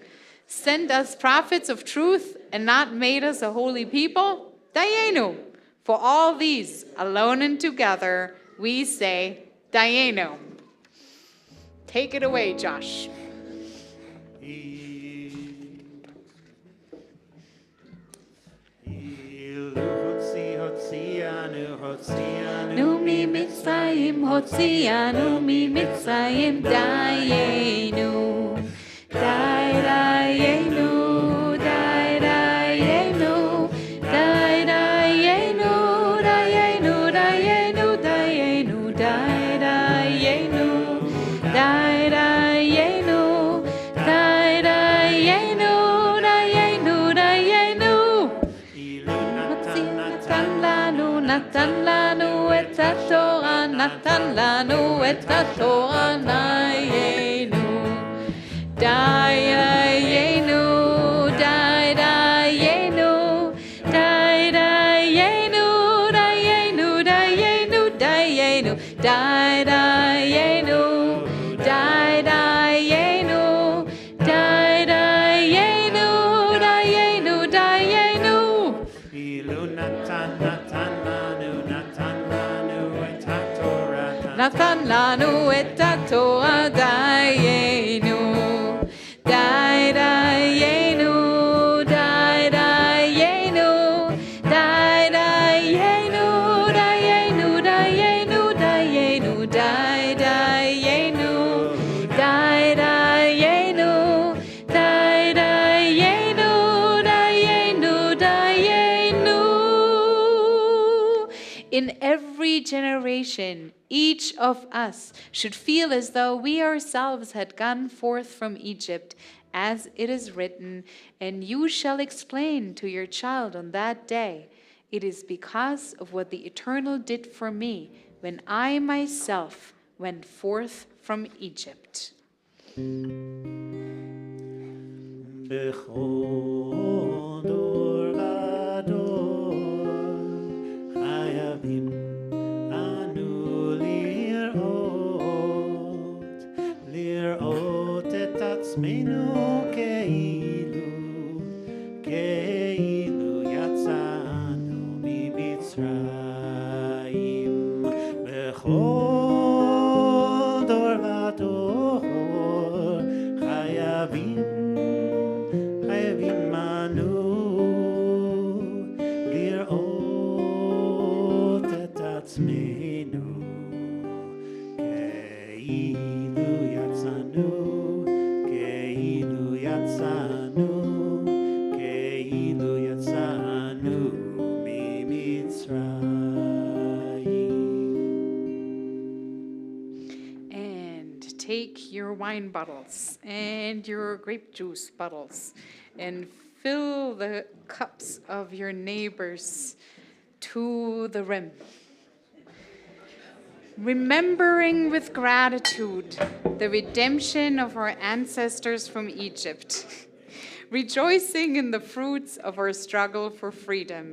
sent us prophets of truth and not made us a holy people, Dayeno. For all these, alone and together, we say, Dayeno. Take it away, Josh. Nu mi Mitzrayim hotzianu mi Mitzrayim dayenu dayenu dayenu dayenu dayenu dayenu dayenu dayenu dayenu dayenu dayenu natan lanu et haTorah, natan lanu et haTorah, dayenu, dayenu, dayenu, dayenu, dayenu, dayenu, dayenu, dayenu, dayenu, dayenu, dayenu, dayenu. Ilu natan נתן לנו את התורה דיינו, די דיינו, די דיינו, די דיינו, דיינו, דיינו, דיינו, די דיינו, די דיינו, די דיינו, דיינו, דיינו. In every generation, each of us should feel as though we ourselves had gone forth from Egypt, as it is written, and you shall explain to your child on that day, it is because of what the Eternal did for me when I myself went forth from Egypt. בכל דור ודור חייבים אנו לראות את עצמנו כאילו יצאנו ממצרים. בכל דור ודור חייבים אנו לראות את עצמנו כאילו יצאנו ממצרים. And take your wine bottles and your grape juice bottles and fill the cups of your neighbors to the rim. Remembering with gratitude the redemption of our ancestors from Egypt, rejoicing in the fruits of our struggle for freedom,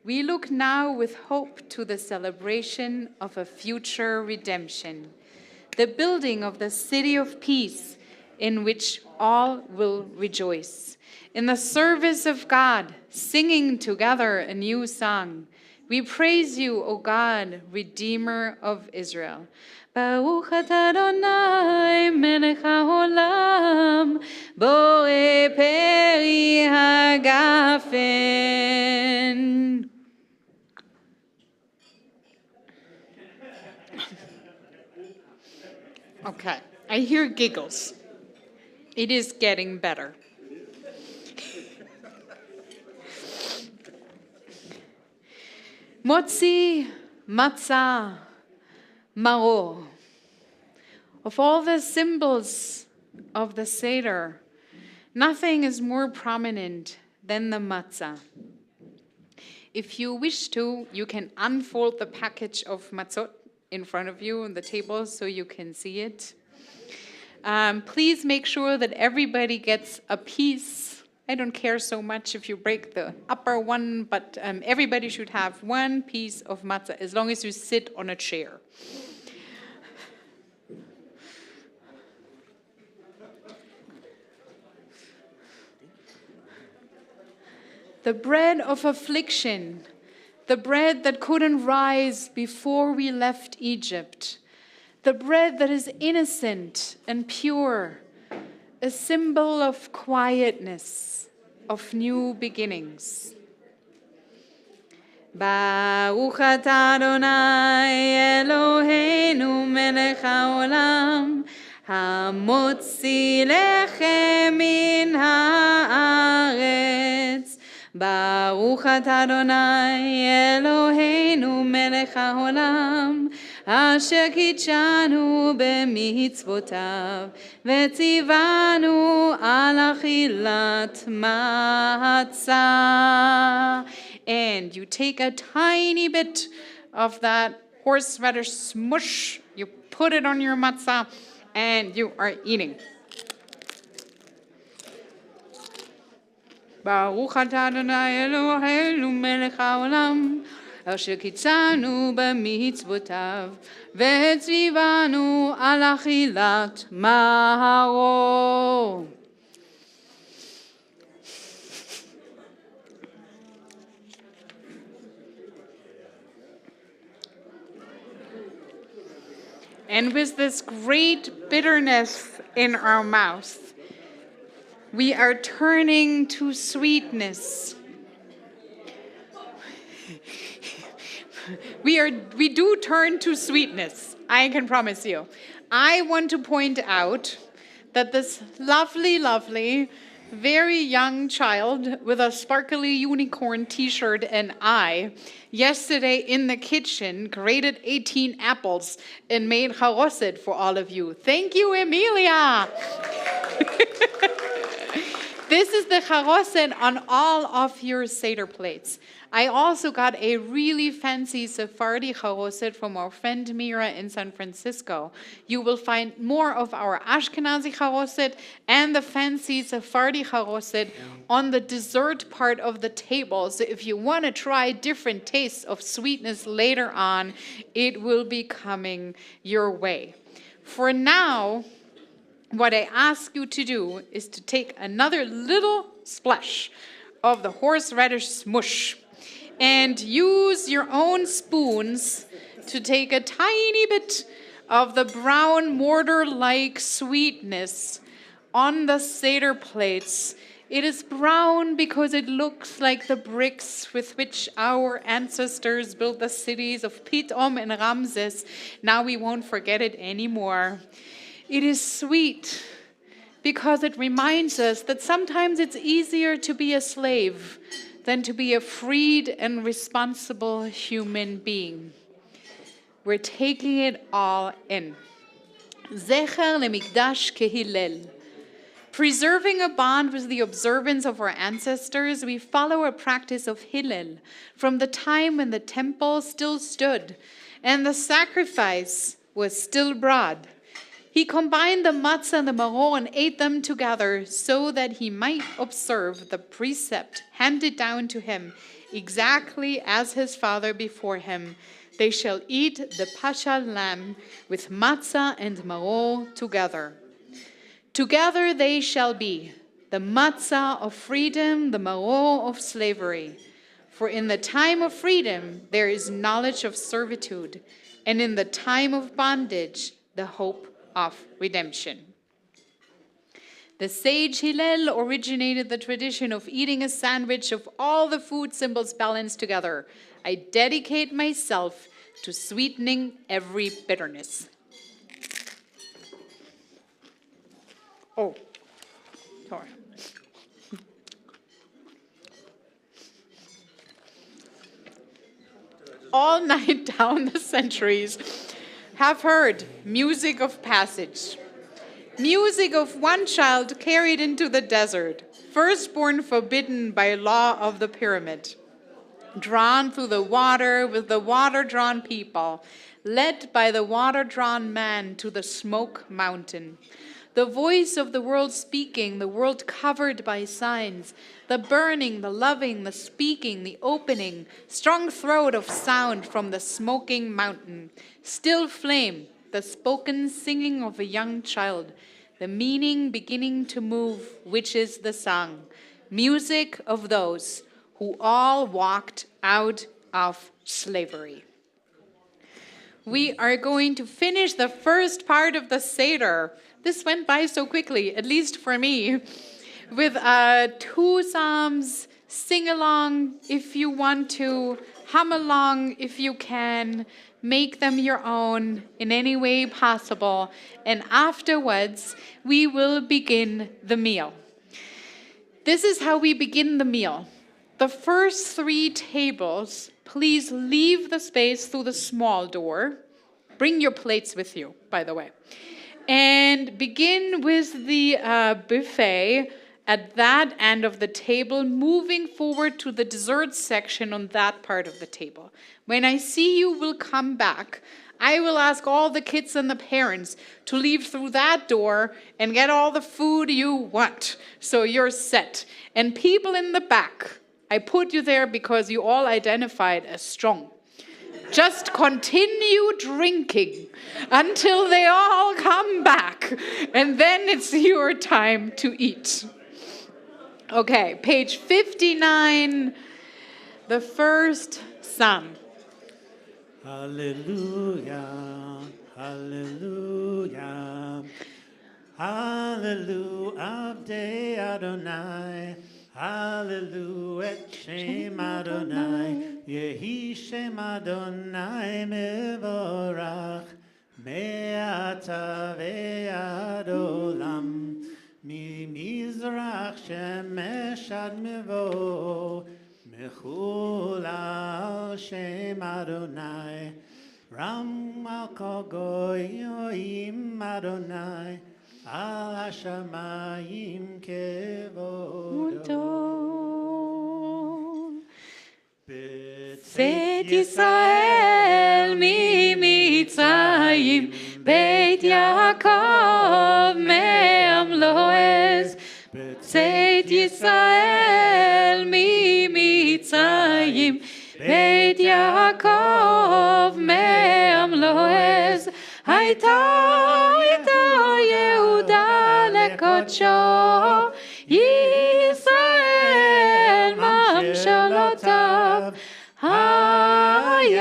we look now with hope to the celebration of a future redemption, the building of the city of peace in which all will rejoice. In the service of God, singing together a new song, we praise you, O God, Redeemer of Israel. ברוך אתה אדוני מלך העולם, בורא פרי הגפן. Okay, I hear giggles. It is getting better. Motzi, matzah, maror. Of all the symbols of the Seder, nothing is more prominent than the matzah. If you wish to, you can unfold the package of matzot in front of you on the table so you can see it. Please make sure that everybody gets a piece. I don't care so much if you break the upper one, but everybody should have one piece of matzah as long as you sit on a chair. The bread of affliction, the bread that couldn't rise before we left Egypt, the bread that is innocent and pure, a symbol of quietness, of new beginnings. ברוך אתה אדוני אלוהינו מלך העולם, המוציא לחם מן הארץ. ברוך אתה אדוני אלוהינו מלך העולם, אשר קידשנו במצוותיו, וציוונו על אכילת מצה. And you take a tiny bit of that horseradish smush, you put it on your matzah, and you are eating. ברוך אתה אדוני אלוהינו מלך העולם, אשר קידשנו במצוותיו, וציוונו על אכילת מרור. and with this great bitterness in our mouth, we are turning to sweetness. We do turn to sweetness, I can promise you. I want to point out that this lovely, lovely, very young child with a sparkly unicorn t-shirt and I, yesterday in the kitchen, grated 18 apples and made charoset for all of you. Thank you, Emilia. This is the charoset on all of your Seder plates. I also got a really fancy Sephardi charoset from our friend Mira in San Francisco. You will find more of our Ashkenazi charoset and the fancy Sephardi charoset on the dessert part of the table. So if you want to try different tastes of sweetness later on, it will be coming your way. For now, what I ask you to do is to take another little splash of the horseradish smush and use your own spoons to take a tiny bit of the brown mortar-like sweetness on the Seder plates. It is brown because it looks like the bricks with which our ancestors built the cities of Pitom and Ramses. Now we won't forget it anymore. It is sweet because it reminds us that sometimes it's easier to be a slave than to be a freed and responsible human being. We're taking it all in. Zecher lemikdash kehillel. Preserving a bond with the observance of our ancestors, we follow a practice of Hillel from the time when the temple still stood and the sacrifice was still brought. He combined the matzah and the maror and ate them together so that he might observe the precept handed down to him exactly as his father before him. They shall eat the paschal lamb with matzah and maror together. Together they shall be the matzah of freedom, the maror of slavery. For in the time of freedom there is knowledge of servitude, and in the time of bondage the hope of redemption. The sage Hillel originated the tradition of eating a sandwich of all the food symbols balanced together. I dedicate myself to sweetening every bitterness. Oh, sorry. All night down the centuries, have heard music of passage. Music of one child carried into the desert, firstborn forbidden by law of the pyramid. Drawn through the water with the water-drawn people, led by the water-drawn man to the smoke mountain. The voice of the world speaking, the world covered by signs, the burning, the loving, the speaking, the opening, strong throat of sound from the smoking mountain, still flame, the spoken singing of a young child, the meaning beginning to move, which is the song, music of those who all walked out of slavery. We are going to finish the first part of the Seder. This went by so quickly, at least for me, with 2 psalms. Sing along if you want to, hum along if you can, make them your own in any way possible, and afterwards we will begin the meal. This is how we begin the meal. The first 3 tables, please leave the space through the small door. Bring your plates with you, by the way. And begin with the buffet at that end of the table, moving forward to the dessert section on that part of the table. When I see you will come back, I will ask all the kids and the parents to leave through that door and get all the food you want. So you're set. And people in the back, I put you there because you all identified as strong. Just continue drinking until they all come back, and then it's your time to eat. Okay, page 59, the first psalm. Hallelujah, hallelujah. Hallelujah, Abdei Adonai. Hallelujah, et Shem Adonai. Yehi Shem Adonai mevorach. Me'ata ve'ad olam. ממזרח שמש עד מבוא, מחול על שם אדוני, רם על כל גויים אדוני, על השמיים כבודו. בית ישראל ממצרים, בית יעקב מעם לועז. בית ישראל ממצרים, בית יעקב מעם לועז. הייתה יהודה לקודשו, ישראל ממשלותיו. הים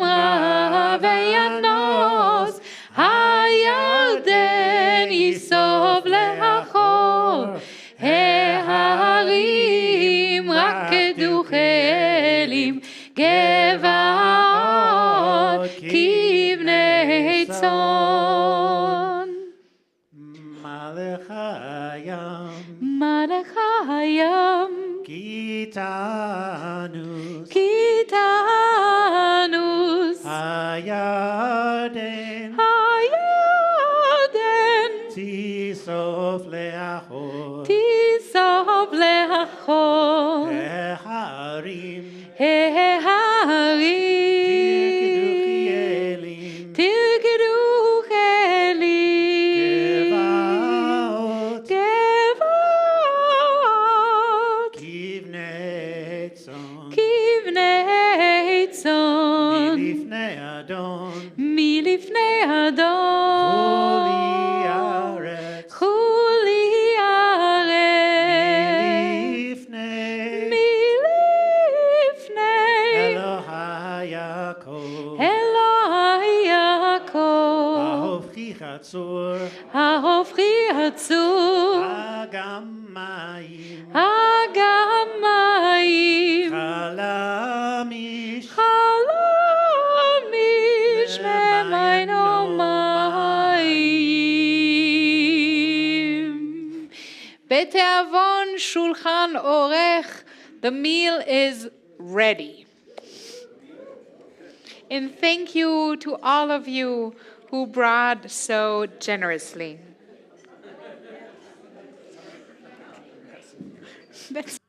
רב וינוס, הירדן ייסוב לאחור, ההרים רקדו חיילים, גבעות כבני צאן. מלך הים, מלך הים, קיטנוס, קיטנוס, הירדן, הירדן, תיסוף לאחור, תיסוב לאחור, ההרים, ההרים, תרקדו חיילים, גבעות, גבעות, כבני צאן, כבני צאן, מלפני אדון, מלפני אדון, חולי הארץ, חולי הארץ, מלפני מלפני יעקב, אלוהי יעקב, ההופכי חצור, ההופכי הצור, אגם מים, אגם מים, חלמיש, חלמיש ממנו מים. בתיאבון שולחן עורך, the meal is ready. And thank you to all of you who brought so generously. That's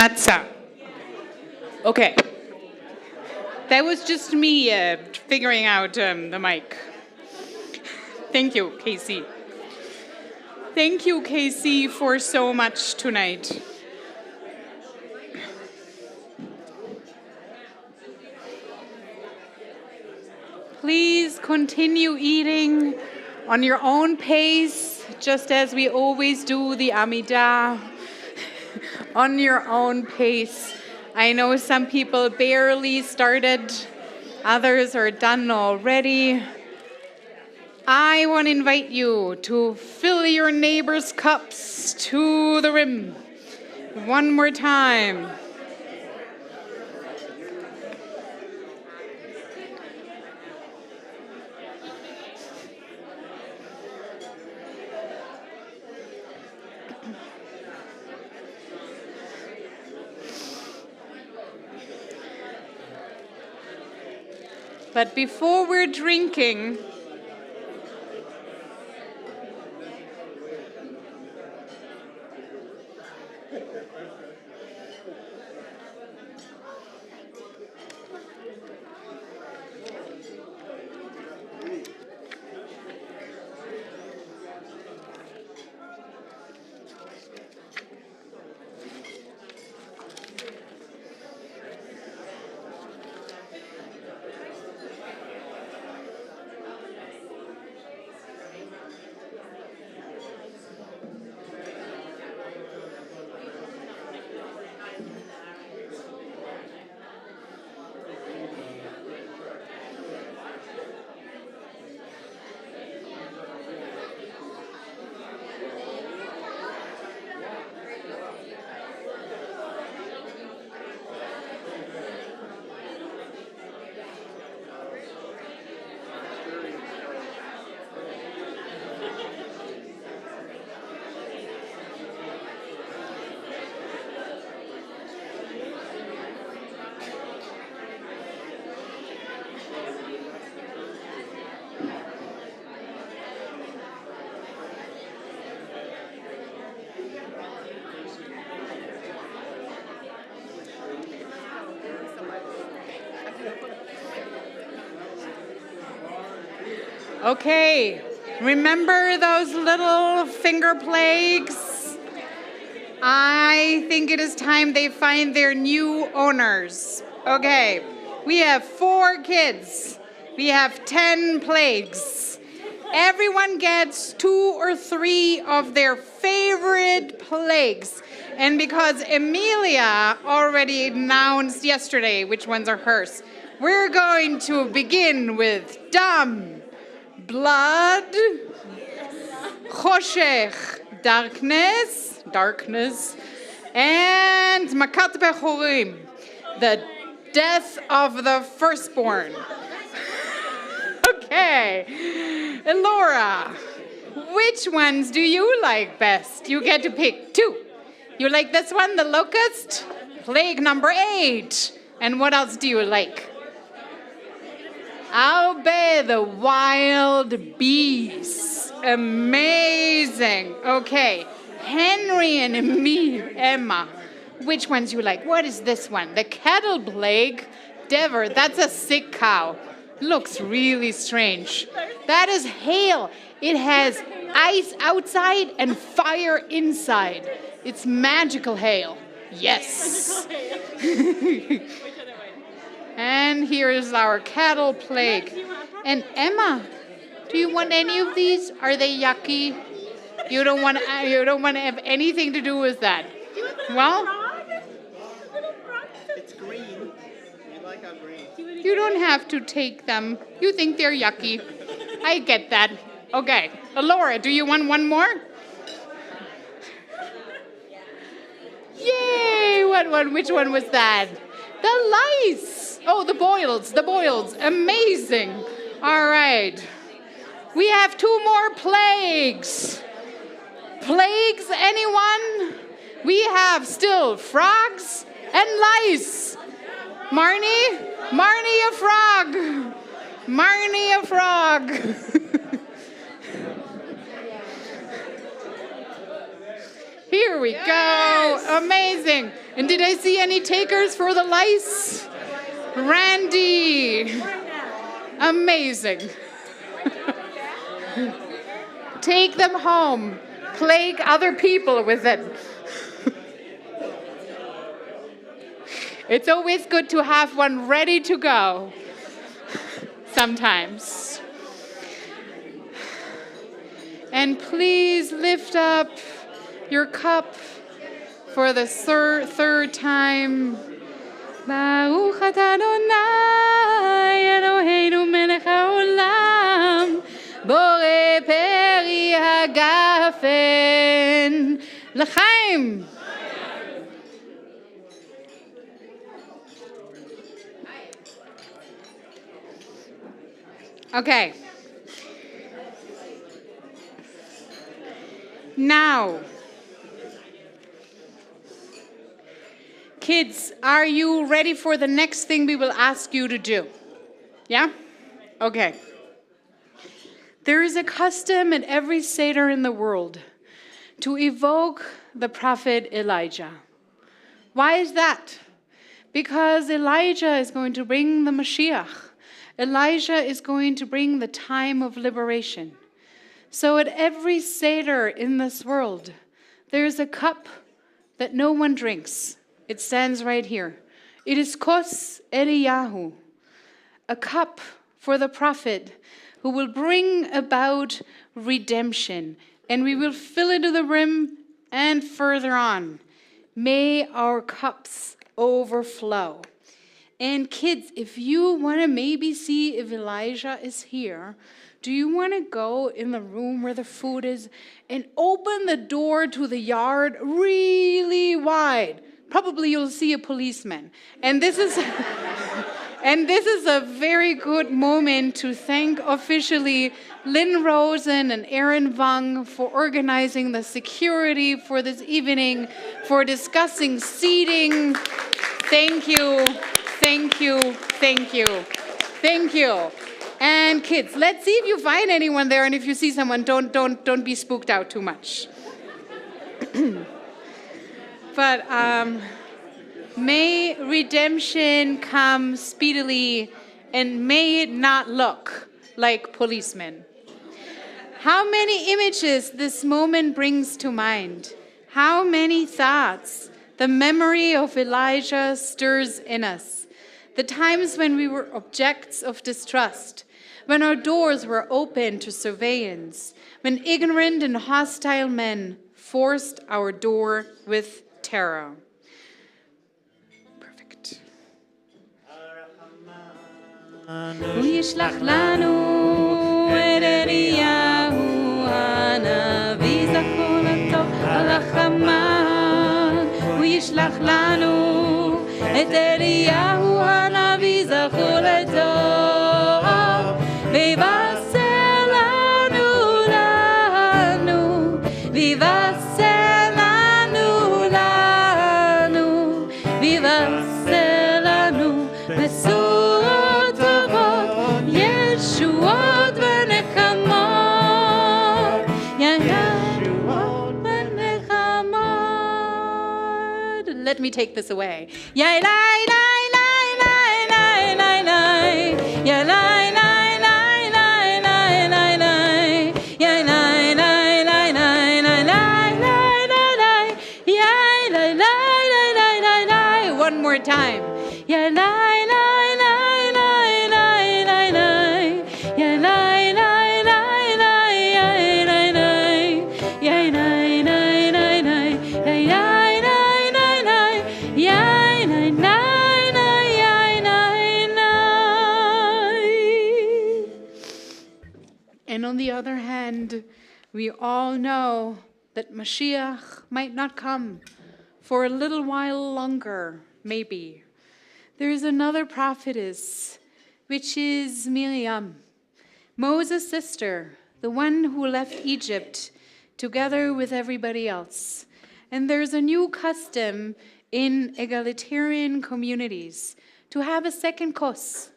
matzah. Okay. That was just me figuring out the mic. Thank you, Casey. Thank you, Casey, for so much tonight. Please continue eating on your own pace, just as we always do the Amidah. On your own pace. I know some people barely started, others are done already. I want to invite you to fill your neighbor's cups to the rim. One more time. But before we're drinking, okay, remember those little finger plagues? I think it is time they find their new owners. Okay, we have 4 kids. We have 10 plagues. Everyone gets 2 or 3 of their favorite plagues. And because Emilia already announced yesterday which ones are hers, we're going to begin with Dam, blood, Choshech, darkness, and Makat Bechorim, the death of the firstborn. Okay, Elora, which ones do you like best? You get to pick 2. You like this one, the locust? Plague number 8. And what else do you like? Albe, the wild beasts. Amazing. Okay, Henry and Emma. Which ones you like? What is this one? The cattle plague? Dever, that's a sick cow. Looks really strange. That is hail. It has ice outside and fire inside. It's magical hail. Yes. And here is our cattle plague. And Emma, do you want any of these? Are they yucky? You don't want to have anything to do with that. Well, It's green. We like our green. you don't have to take them. You think they're yucky. I get that. Okay. Laura, do you want one more? Yay! What one? Which one was that? The lice. Oh, the boils. Amazing. All right. We have 2 more plagues. Plagues, anyone? We have still frogs and lice. Marnie a frog. Marnie a frog. Here we go. Amazing. And did I see any takers for the lice? Randy. Amazing. Take them home. Plague other people with it. It's always good to have one ready to go. Sometimes. And please lift up your cup for the third time. Baruch atah Adonai Eloheinu melech haolam borei peri hagafen l'chaim. Okay. Now, kids, are you ready for the next thing we will ask you to do? Yeah? Okay. There is a custom at every Seder in the world to evoke the prophet Elijah. Why is that? Because Elijah is going to bring the Mashiach. Elijah is going to bring the time of liberation. So at every Seder in this world, there's a cup that no one drinks. It stands right here. It is Kos Eliyahu, a cup for the prophet who will bring about redemption. And we will fill it to the rim and further on. May our cups overflow. And kids, if you want to maybe see if Elijah is here, do you want to go in the room where the food is and open the door to the yard really wide? Probably you'll see a policeman. And this is a very good moment to thank officially Lynn Rosen and Aaron Wang for organizing the security for this evening, for discussing seating. Thank you. Thank you, thank you, thank you. And kids, let's see if you find anyone there, and if you see someone, don't be spooked out too much. But may redemption come speedily, and may it not look like policemen. How many images this moment brings to mind? How many thoughts the memory of Elijah stirs in us? The times when we were objects of distrust, when our doors were open to surveillance, when ignorant and hostile men forced our door with terror. Perfect. את אליהו הנביא זכור לטוב, ויבשר לנו, ויבשר לנו, ויבשר לנו, בשורות טובות, ישועות ונחמות, ישועות ונחמות. Let me take this away. Yay, lie, lie, lie, lie, lie, lie, lie. Yeah, lie, lie, lie, lie, lie, lie, lie. Yeah, lie, lie, lie, lie, lie, lie, lie, lie, lie. Yeah, lie, lie, lie, lie, lie, lie. One more time. Yeah, lie, lie, lie, lie, lie, lie, lie. Yeah, lie, lie, lie, lie, lie, lie, lie. Yeah, lie, lie, lie, lie, lie, lie. And on the other hand, we all know that Mashiach might not come for a little while longer, maybe. There is another prophetess, which is Miriam, Moses' sister, the one who left Egypt together with everybody else. And there's a new custom in egalitarian communities to have a second kos,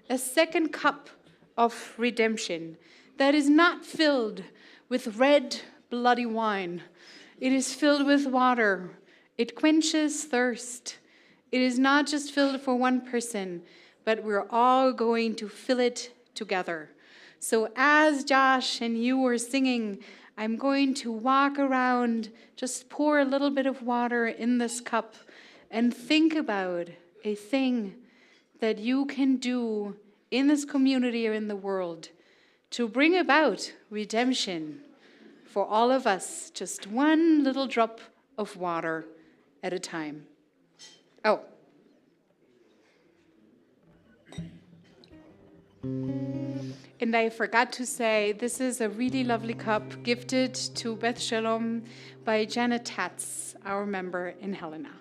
a second cup of redemption that is not filled with red, bloody wine. It is filled with water. It quenches thirst. It is not just filled for one person, but we're all going to fill it together. So as Josh and you were singing, I'm going to walk around, just pour a little bit of water in this cup, and think about a thing that you can do in this community or in the world to bring about redemption for all of us, just one little drop of water at a time. Oh. And I forgot to say, this is a really lovely cup gifted to Beth Shalom by Janet Tatz, our member in Helena.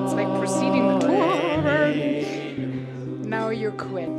It's like preceding the Torah. Now you're quit.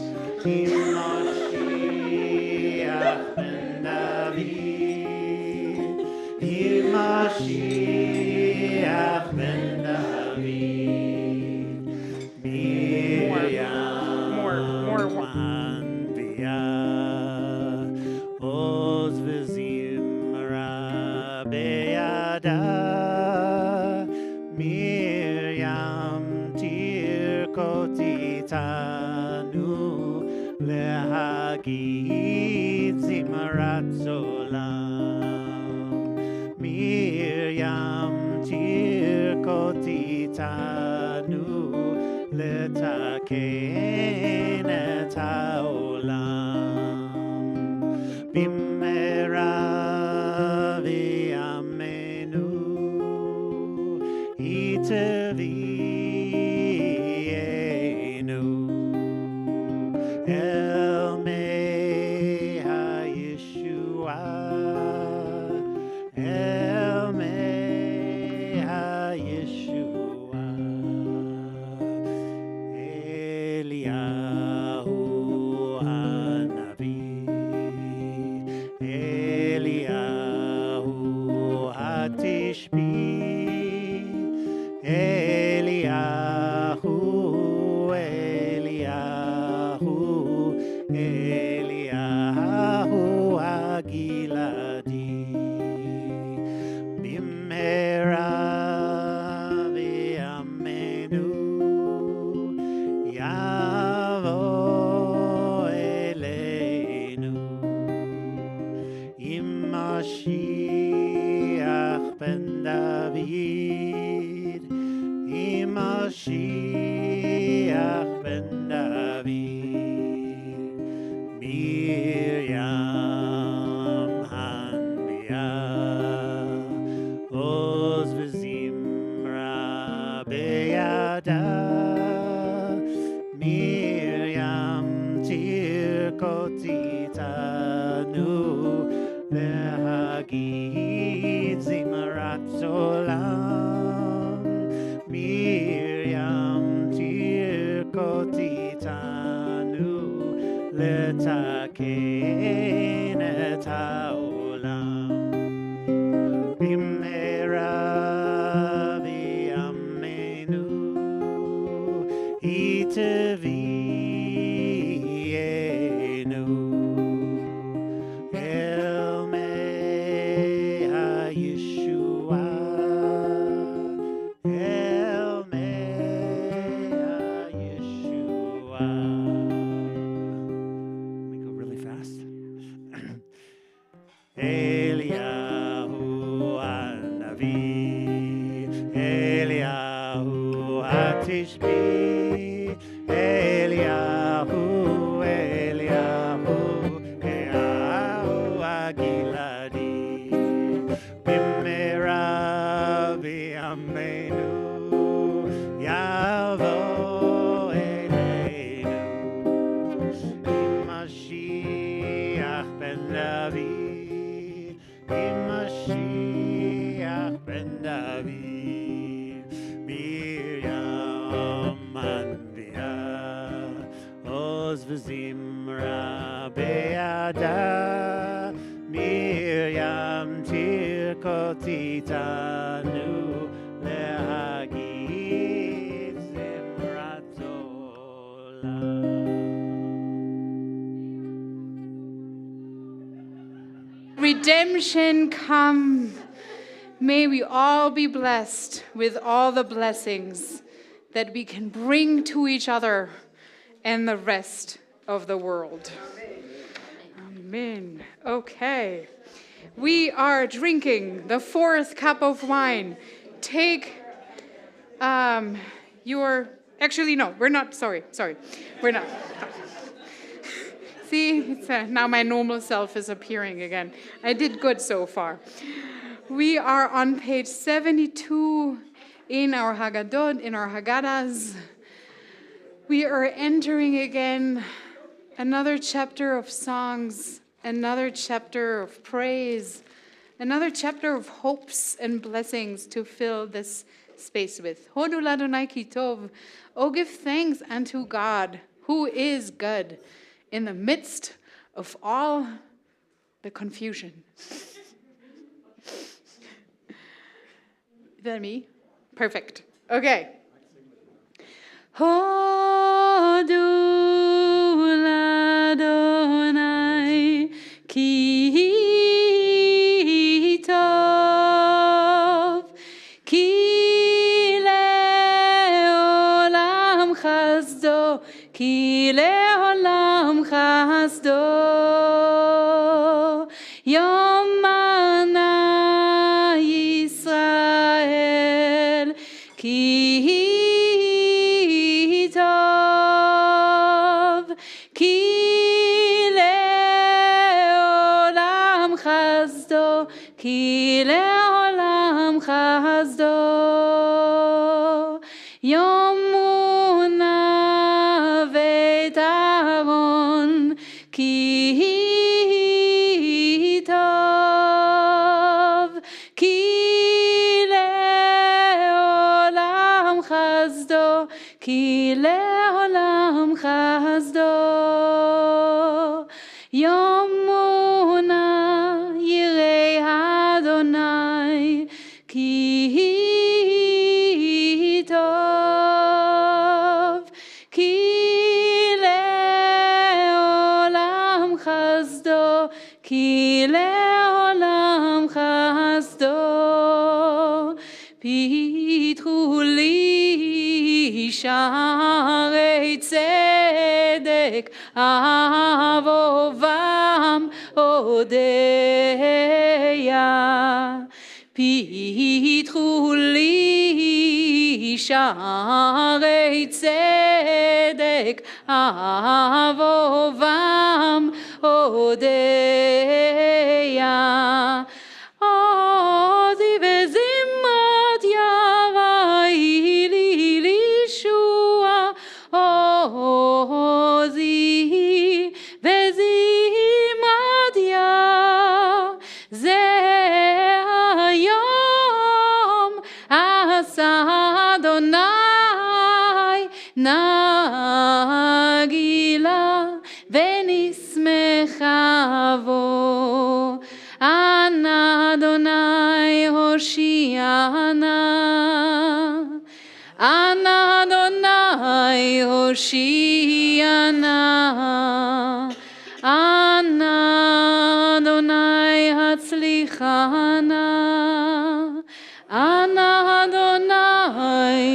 עדה מרים תרקוד איתנו להגיד זמרת עולם. Redemption come. May we all be blessed with all the blessings that we can bring to each other and the rest of the world. Amen. Okay. We are drinking the fourth cup of wine. Take actually, no, we're not. Sorry. We're not. See, now my normal self is appearing again. I did good so far. We are on page 72 in our Haggadot, in our Haggadahs. We are entering again another chapter of songs, another chapter of praise, another chapter of hopes and blessings to fill this space with. Hodu l'Adonai ki tov. Oh, give thanks unto God, who is good, in the midst of all the confusion. Is that me? Perfect. Okay. Hodu l'Adonai ki tov, ki le'olam chasdo, ki le'olam chasdo, yomana Yisrael, ki tov, ki le'olam chasdo, ki le'olam chasdo, yomuna v'taron, ki tov, ki le'olam chasdo, ki le'olam chasdo, yomuna yirei Adonai, ki tov, ki le'olam chasdo, ki le'olam chasdo, pitru li sharei tzedek avovam odeya, pitru li sharei tzedek avovam odeya, ozi vezimrat yavai li lishua, ozi vezimrat ya, ze hayom asa Adonai nagila v'nismecha vo, Ana Adonai Hoshiana, Ana Adonai Hoshiana, Ana Adonai Hatzlichana, Ana Adonai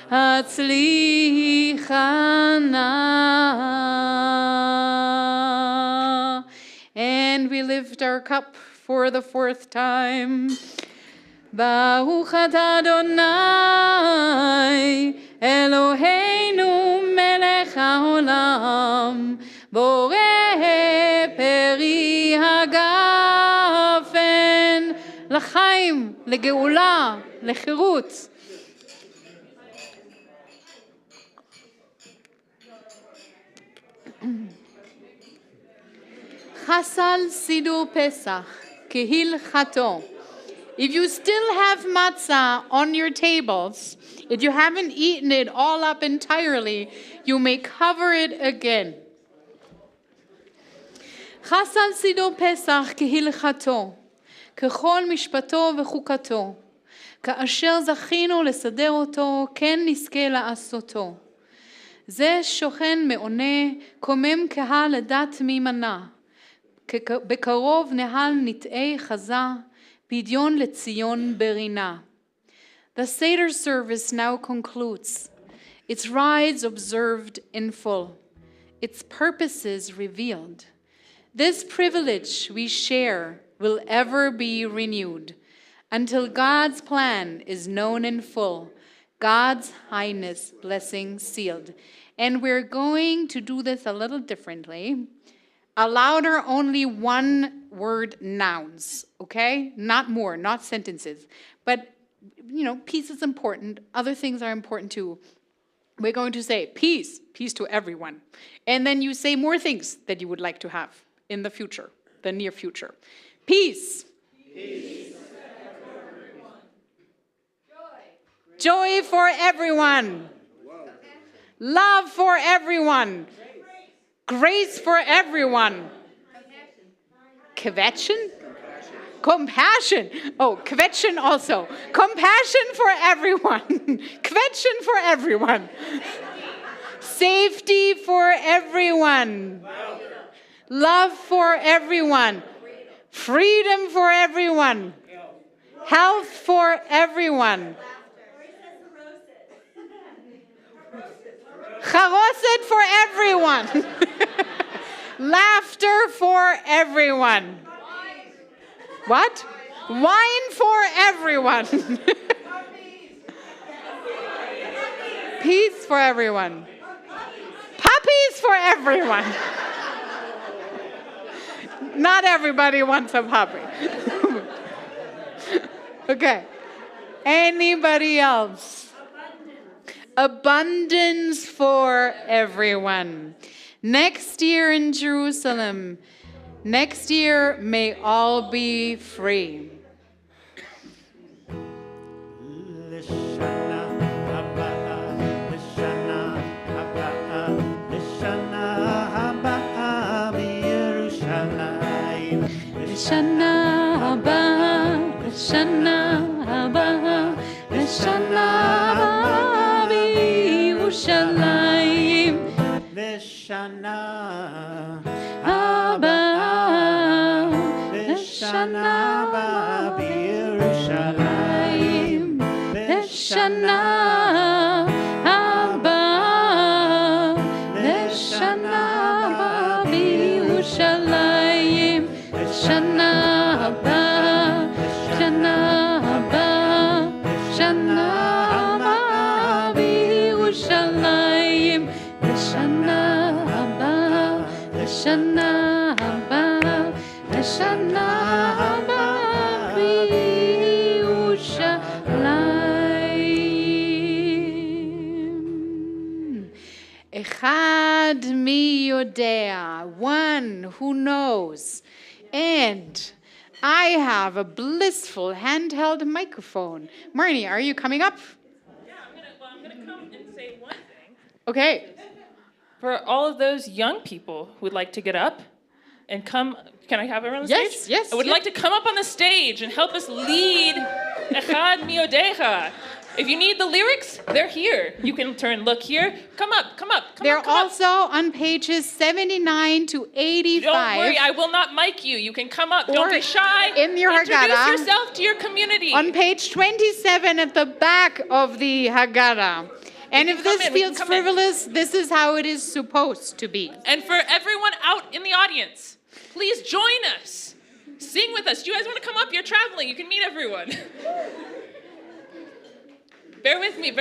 Hatzlichana. And we lift our cup for the fourth time. Baruch atah Adonai Eloheinu melech haolam, boreh peri hagafen, לחיים, לגאולה, לחירות. Chasal Sidur Pesach, Kehilchato. If you still have matzah on your tables, if you haven't eaten it all up entirely, you may cover it again. חס על צידו פסח כהלכתו, ככל משפטו וחוקתו. כאשר זכינו לסדר אותו, כן נזכה לעשותו. זה שוכן מעונה, קומם קהל לדת מימנה. בקרוב נהל נטעי חזה, פדיון לציון ברינה. The Seder service now concludes. Its rites observed in full. Its purposes revealed. This privilege we share will ever be renewed until God's plan is known in full, God's highness blessing sealed. And we're going to do this a little differently. Allowed are only one word nouns, okay? Not more, not sentences. But, peace is important. Other things are important too. We're going to say peace, peace to everyone. And then you say more things that you would like to have in the future, the near future. Peace. Peace. Joy for everyone. Love for everyone. Grace for everyone. Kvetchen? Compassion. Oh, kvetchen also. Compassion for everyone. Kvetchen for everyone. Safety for everyone. Love for everyone. Freedom for everyone. Health for everyone. Charoset for everyone. Laughter for everyone. What? Wine for everyone. Peace for everyone. Puppies for everyone. Not everybody wants a puppy. Okay. Anybody else? Abundance for everyone. Next year in Jerusalem, next year may all be free. Lishana haba, lishana haba, lishana haba b'Yerushalayim. Lishana haba, lishana haba b'Yerushalayim. Lishana haba, lishana haba b'Yerushalayim. Shana haba, shana haba, shana haba b'Yerushalayim. Shana haba, shana haba, shana haba b'Yerushalayim. Echad mi yodea, one who knows. And I have a blissful handheld microphone. Marnie, are you coming up? Yeah, I'm gonna come and say one thing. Okay. For all of those young people who would like to get up and come, can I have everyone on the stage? Yes. I would like to come up on the stage and help us lead Echad Miodecha. If you need the lyrics, they're here. You can look here. Come up. They're also on pages 79 to 85. Don't worry, I will not mic you. You can come up. Don't be shy. In your Introduce Haggadah. yourself to your community. On page 27 at the back of the Haggadah. And if this feels frivolous, this is how it is supposed to be. And for everyone out in the audience, please join us. Sing with us. Do you guys want to come up? You're traveling. You can meet everyone. Bear with me.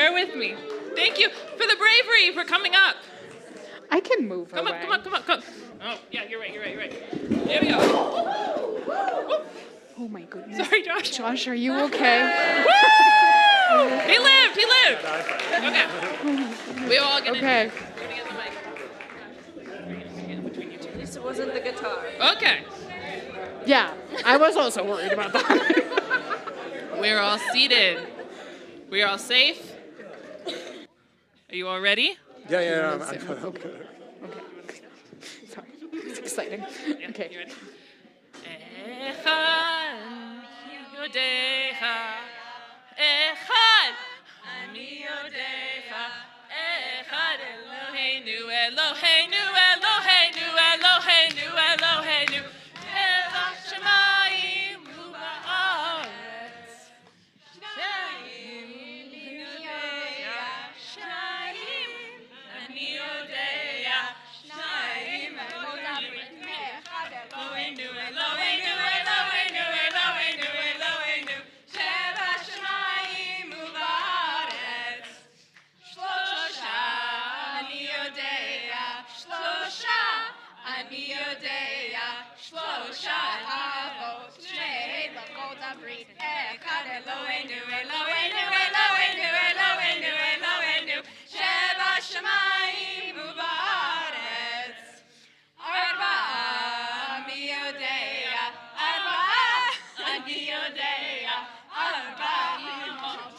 Thank you for the bravery for coming up. I can move Come away. up. Oh, yeah, you're right. There we go. Oh my goodness. Sorry, Josh. Josh, are you okay? Woo! He lived. Okay. We're all gonna Okay. get the mic. Between you two. At least it wasn't the guitar. Okay. Yeah, I was also worried about that. We're all seated. We're all safe. Are you all ready? Yeah, I'm Okay. Sorry. exciting. Okay. You ready? Echad yodecha, echad ani yodecha, echad Eloheinu, Eloheinu, Eloheinu, Eloheinu, Eloheinu, Hashemayim u'ba'aretz. Shnayim ani yodeya, shnayim Eloheinu, Eloheinu, Eloheinu, Eloheinu, Eloheinu, sheva shamayim u'ba'aretz. Shlosha ani yodeya, shlosha ani yodeya, shlosha avot, shnei lakot habrit, echad Eloheinu, Eloheinu, Eloheinu, Eloheinu, Eloheinu, sheva shamayim u'ba'aretz. Arba'a mi yodeya, arba'a ani yodeya, arba'a imot,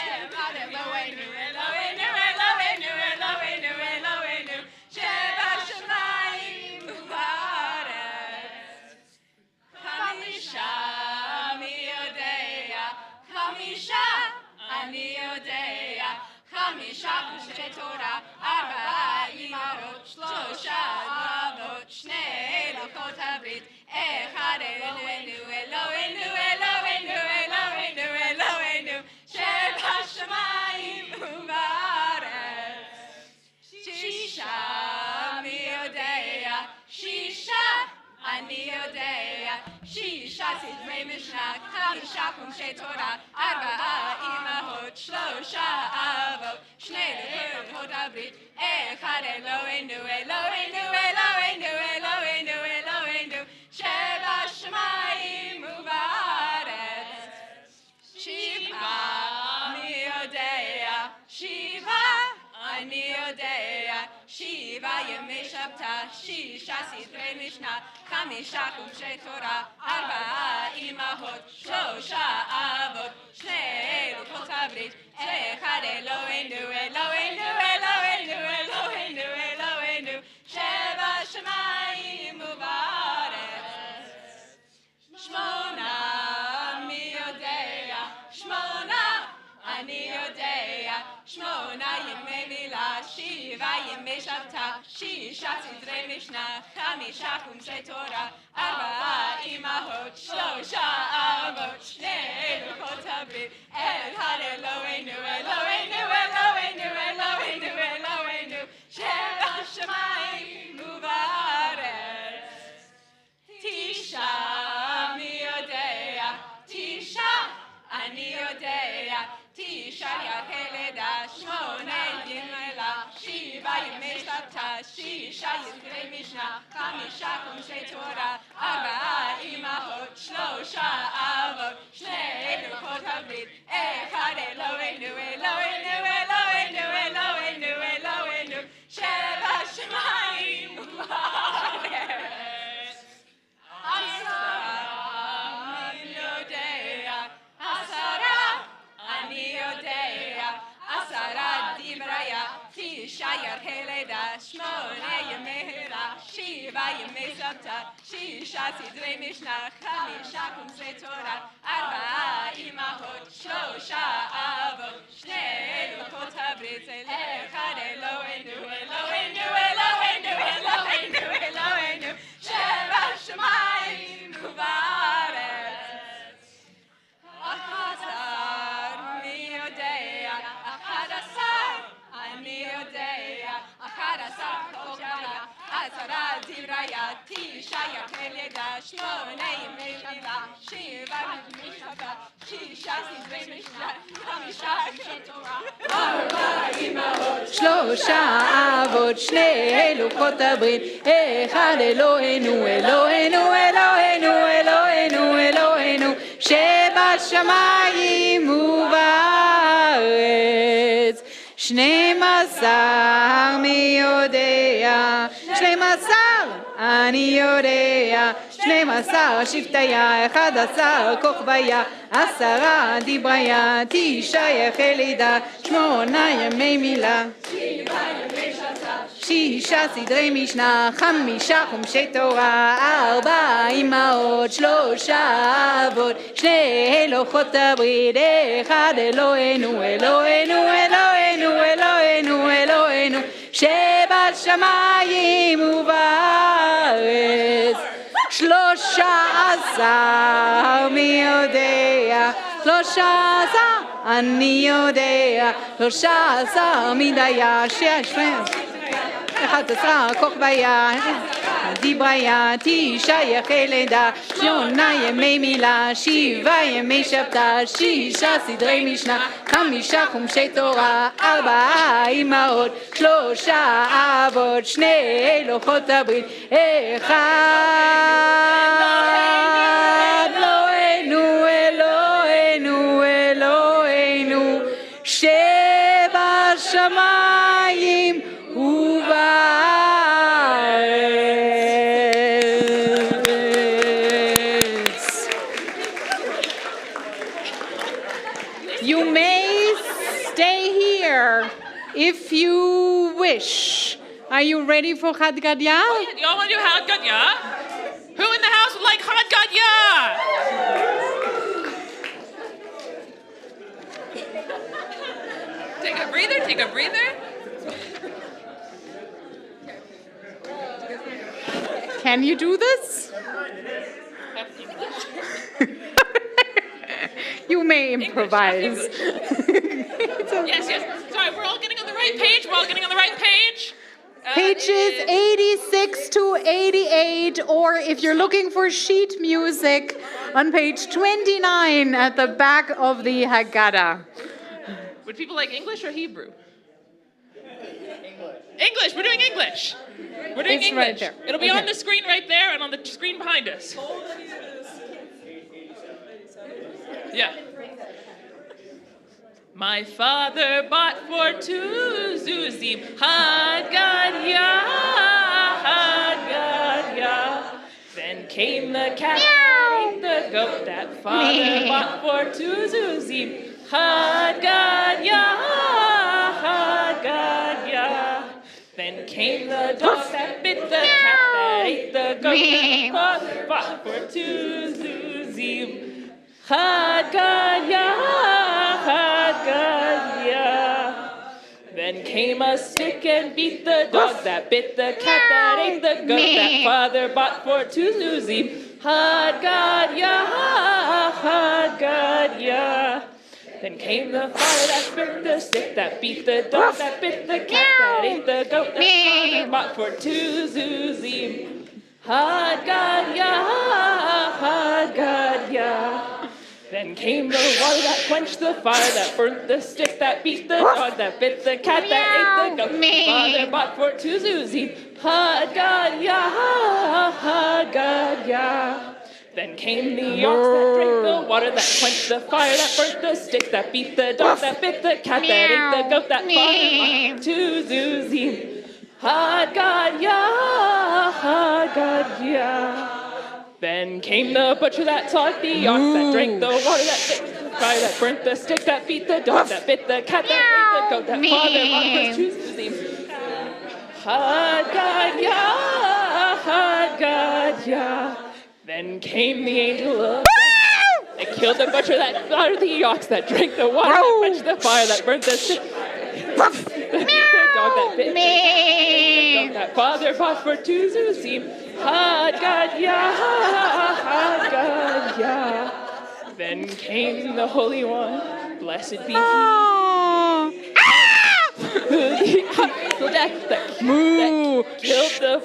echad Eloheinu, Eloheinu, Eloheinu, Eloheinu, Eloheinu, sheva shamayim u'ba'aretz. Chamisha mi yodeya, chamisha ani yodeya, chamisha pshuchei Torah, arba'a imarot, shlosha avot, shnei lakot habrit, echad Eloheinu, Eloheinu, Eloheinu, Eloheinu, Eloheinu, sheva shamayim u'ba'aretz. Shisha mi yodeya, shisha ani yodeya, shisha sidrei mishnah, chamisha pshuchei Torah, arba'a imahot, shlosha avot, shnei lakot habrit, echad Eloheinu, Eloheinu, Eloheinu, Eloheinu, Eloheinu, sheva shamayim u'ba'aretz. Shiva mi yodeya, Shiva ani yodeya, Shiva yemei shabta, shisha sidrei mishnah, chamisha pshuchei Torah, arba'a imahot, shlosha avot, shnei lakot habrit, echad Eloheinu, Eloheinu, Eloheinu, Eloheinu, Eloheinu, sheva shamayim u'ba'aretz. Shmona mi yodeya, Shmona ani yodeya, Shmona yemei milah, Shiva yemei shabta, shisha sidrei mishnah, chamisha pshuchei Torah, arba'a imahot, shlosha avot, shnei lakot habrit, echad Eloheinu, Eloheinu, Eloheinu, Eloheinu, Eloheinu, sheva shamayim u'ba'aretz. Tisha mi yodeya, Tisha ani yodeya, Tisha yakeleda, Shmona yimela, Shiva yemei shabta, shisha sidrei mishnah, chamisha pshuchei Torah, arba'a imahot, shlosha avot, shnei lakot habrit, echad Eloheinu, Eloheinu, Eloheinu, Eloheinu, Eloheinu, sheva shamayim u'ba'aretz. Asara mi yodeya, Asara ani yodeya, Asara divraya, Tisha yarkeleda, Shmona yemei milah, Shiva yemei shabta, shisha sidrei mishnah, chamisha pshuchei Torah, arba'a imahot, shlosha avot, shnei lakot habrit, echad Eloheinu, Eloheinu, Eloheinu, Eloheinu, Eloheinu, sheva shamayim u'ba'aretz. Achadasar mi yodeya, achadasar ani yodeya, achadasar chokara, Asara divraya, Tisha yakeleda, Shmona yemei milah, Shiva yemei shabta, shisha sidrei mishnah, chamisha pshuchei Torah, arba'a imahot, שלושה אבות, שני אלוקות הברית, אחד אלוהינו, אלוהינו, אלוהינו, אלוהינו, אלוהינו, שבשמיים ובארץ. 12 מי יודע, 12 אני יודע, 12 שבטיה, 11 כוכביה, 10 דיבריה, 9 יחי לידה, 8 ימי מילה, שישה סדרי משנה, חמישה חומשי תורה, 4 אמהות, 3 אבות, 2 לוחות הברית, 1 אלוהינו, אלוהינו, אלוהינו, אלוהינו, אלוהינו, שבשמיים ובארץ. 13 מי יודע, 13 אני יודע, 13 מי דייה, 11 כוכביה, דיבריה, 9 יחי לידה, 8 ימי מילה, 7 ימי שבתא, 6 סדרי משנה, 5 חומשי תורה, 4 אמהות, 3 אבות, 2 לוחות הברית, 1 אלוהינו, אלוהינו, אלוהינו, שבשמיים ובארץ. You may stay here if you wish. Are you ready for Chad Gadya? Y'all want to do Chad Gadya? Who in the house would like Chad Gadya? Take a breather, take a breather. Can you do this? You may improvise. Yes, yes. Sorry, we're all getting on the right page. We're all getting on the right page. Pages 86 to 88, or if you're looking for sheet music, on page 29 at the back of the Haggadah. Would people like English or Hebrew? English. We're doing English. We're doing It's English. right there. It'll be Okay. on the screen right there and on the screen behind us. Yeah. My father bought for 2 zuzim, Haggadah, Haggadah. Then came the cat and ate the goat that father bought for 2 zuzim, Haggadah, Haggadah. Then came the dog that bit the cat that ate the goat that father bought for 2 zuzim, Haggadah, Haggadah. Then came a stick and beat the dog that bit the cat that ate the goat that father bought for 2 zuzim, Haggadah, Haggadah. Then came the fire that bit the stick that beat the dog that bit the cat that ate the goat that father bought for 2 zuzim, Haggadah, Haggadah. Then came the water that quenched the fire that burnt the stick that beat the dog that bit the cat that ate the goat. Father bought for 2 zuzim, Haggadah, Haggadah. Then came the ox that drank the water that quenched the fire that burnt the stick that beat the dog that bit the cat that ate the goat that father bought 2 zuzim, Haggadah, Haggadah. Then came the butcher that taught the ox that drank the water that bit the fire that burnt the stick that beat the dog that bit the cat that ate the goat that father bought for 2 zuzim, Haggadah, Haggadah. Then came the angel of that killed the butcher that slaughtered the ox that drank the water that quenched the fire that burnt the stick. The dog that bit the dog that father bought for 2 zuzim, Haggadah, Haggadah. Then came the Holy One, blessed be He. That killed the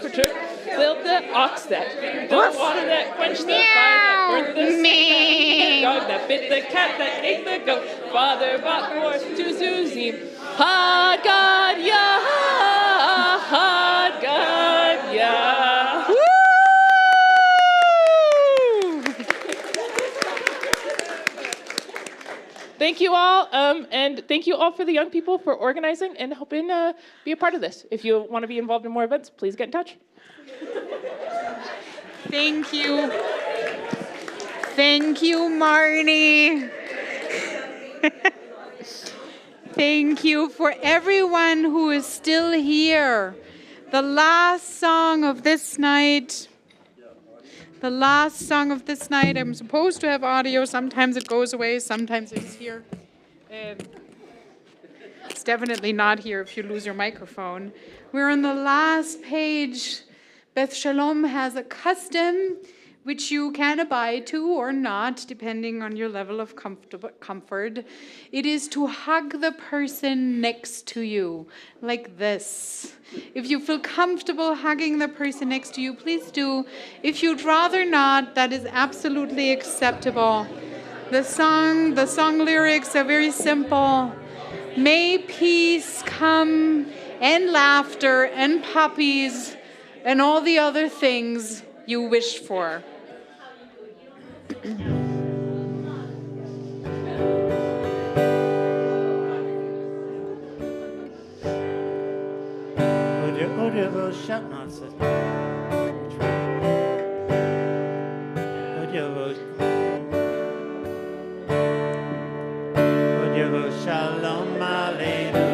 butcher. Killed the ox that the water that quenched the fire that burnt the stick, the dog that bit the cat that ate the goat. Father bought for 2 zuzim, Haggadah, Haggadah. Thank you all, and thank you all for the young people for organizing and helping be a part of this. If you want to be involved in more events, please get in touch. Thank you. Thank you, Marnie. Thank you for everyone who is still here. The last song of this night. The last song of this night. I'm supposed to have audio. Sometimes it goes away. Sometimes it's here. It's definitely not here if you lose your microphone. We're on the last page. Beth Shalom has a custom which you can abide to or not, depending on your level of comfort. It is to hug the person next to you, like this. If you feel comfortable hugging the person next to you, please do. If you'd rather not, that is absolutely acceptable. The song lyrics are very simple. May peace come, and laughter, and puppies, and all the other things you wish for. Shalom Aleinu.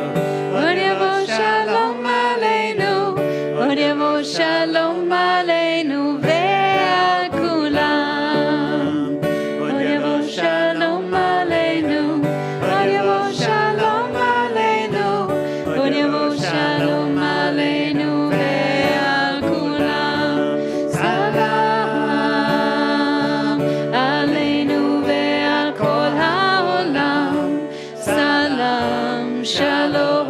Shalom Aleinu. Shalom Aleinu ve'al kulam. Shalom Aleinu. Shalom Aleinu. Shalom Aleinu ve'al kulam. Salam Aleinu ve'al kol ha'olam. Salam Shalom.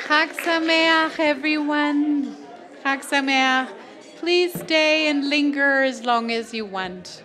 Chag Sameach, everyone. Chag Sameach. Please stay and linger as long as you want.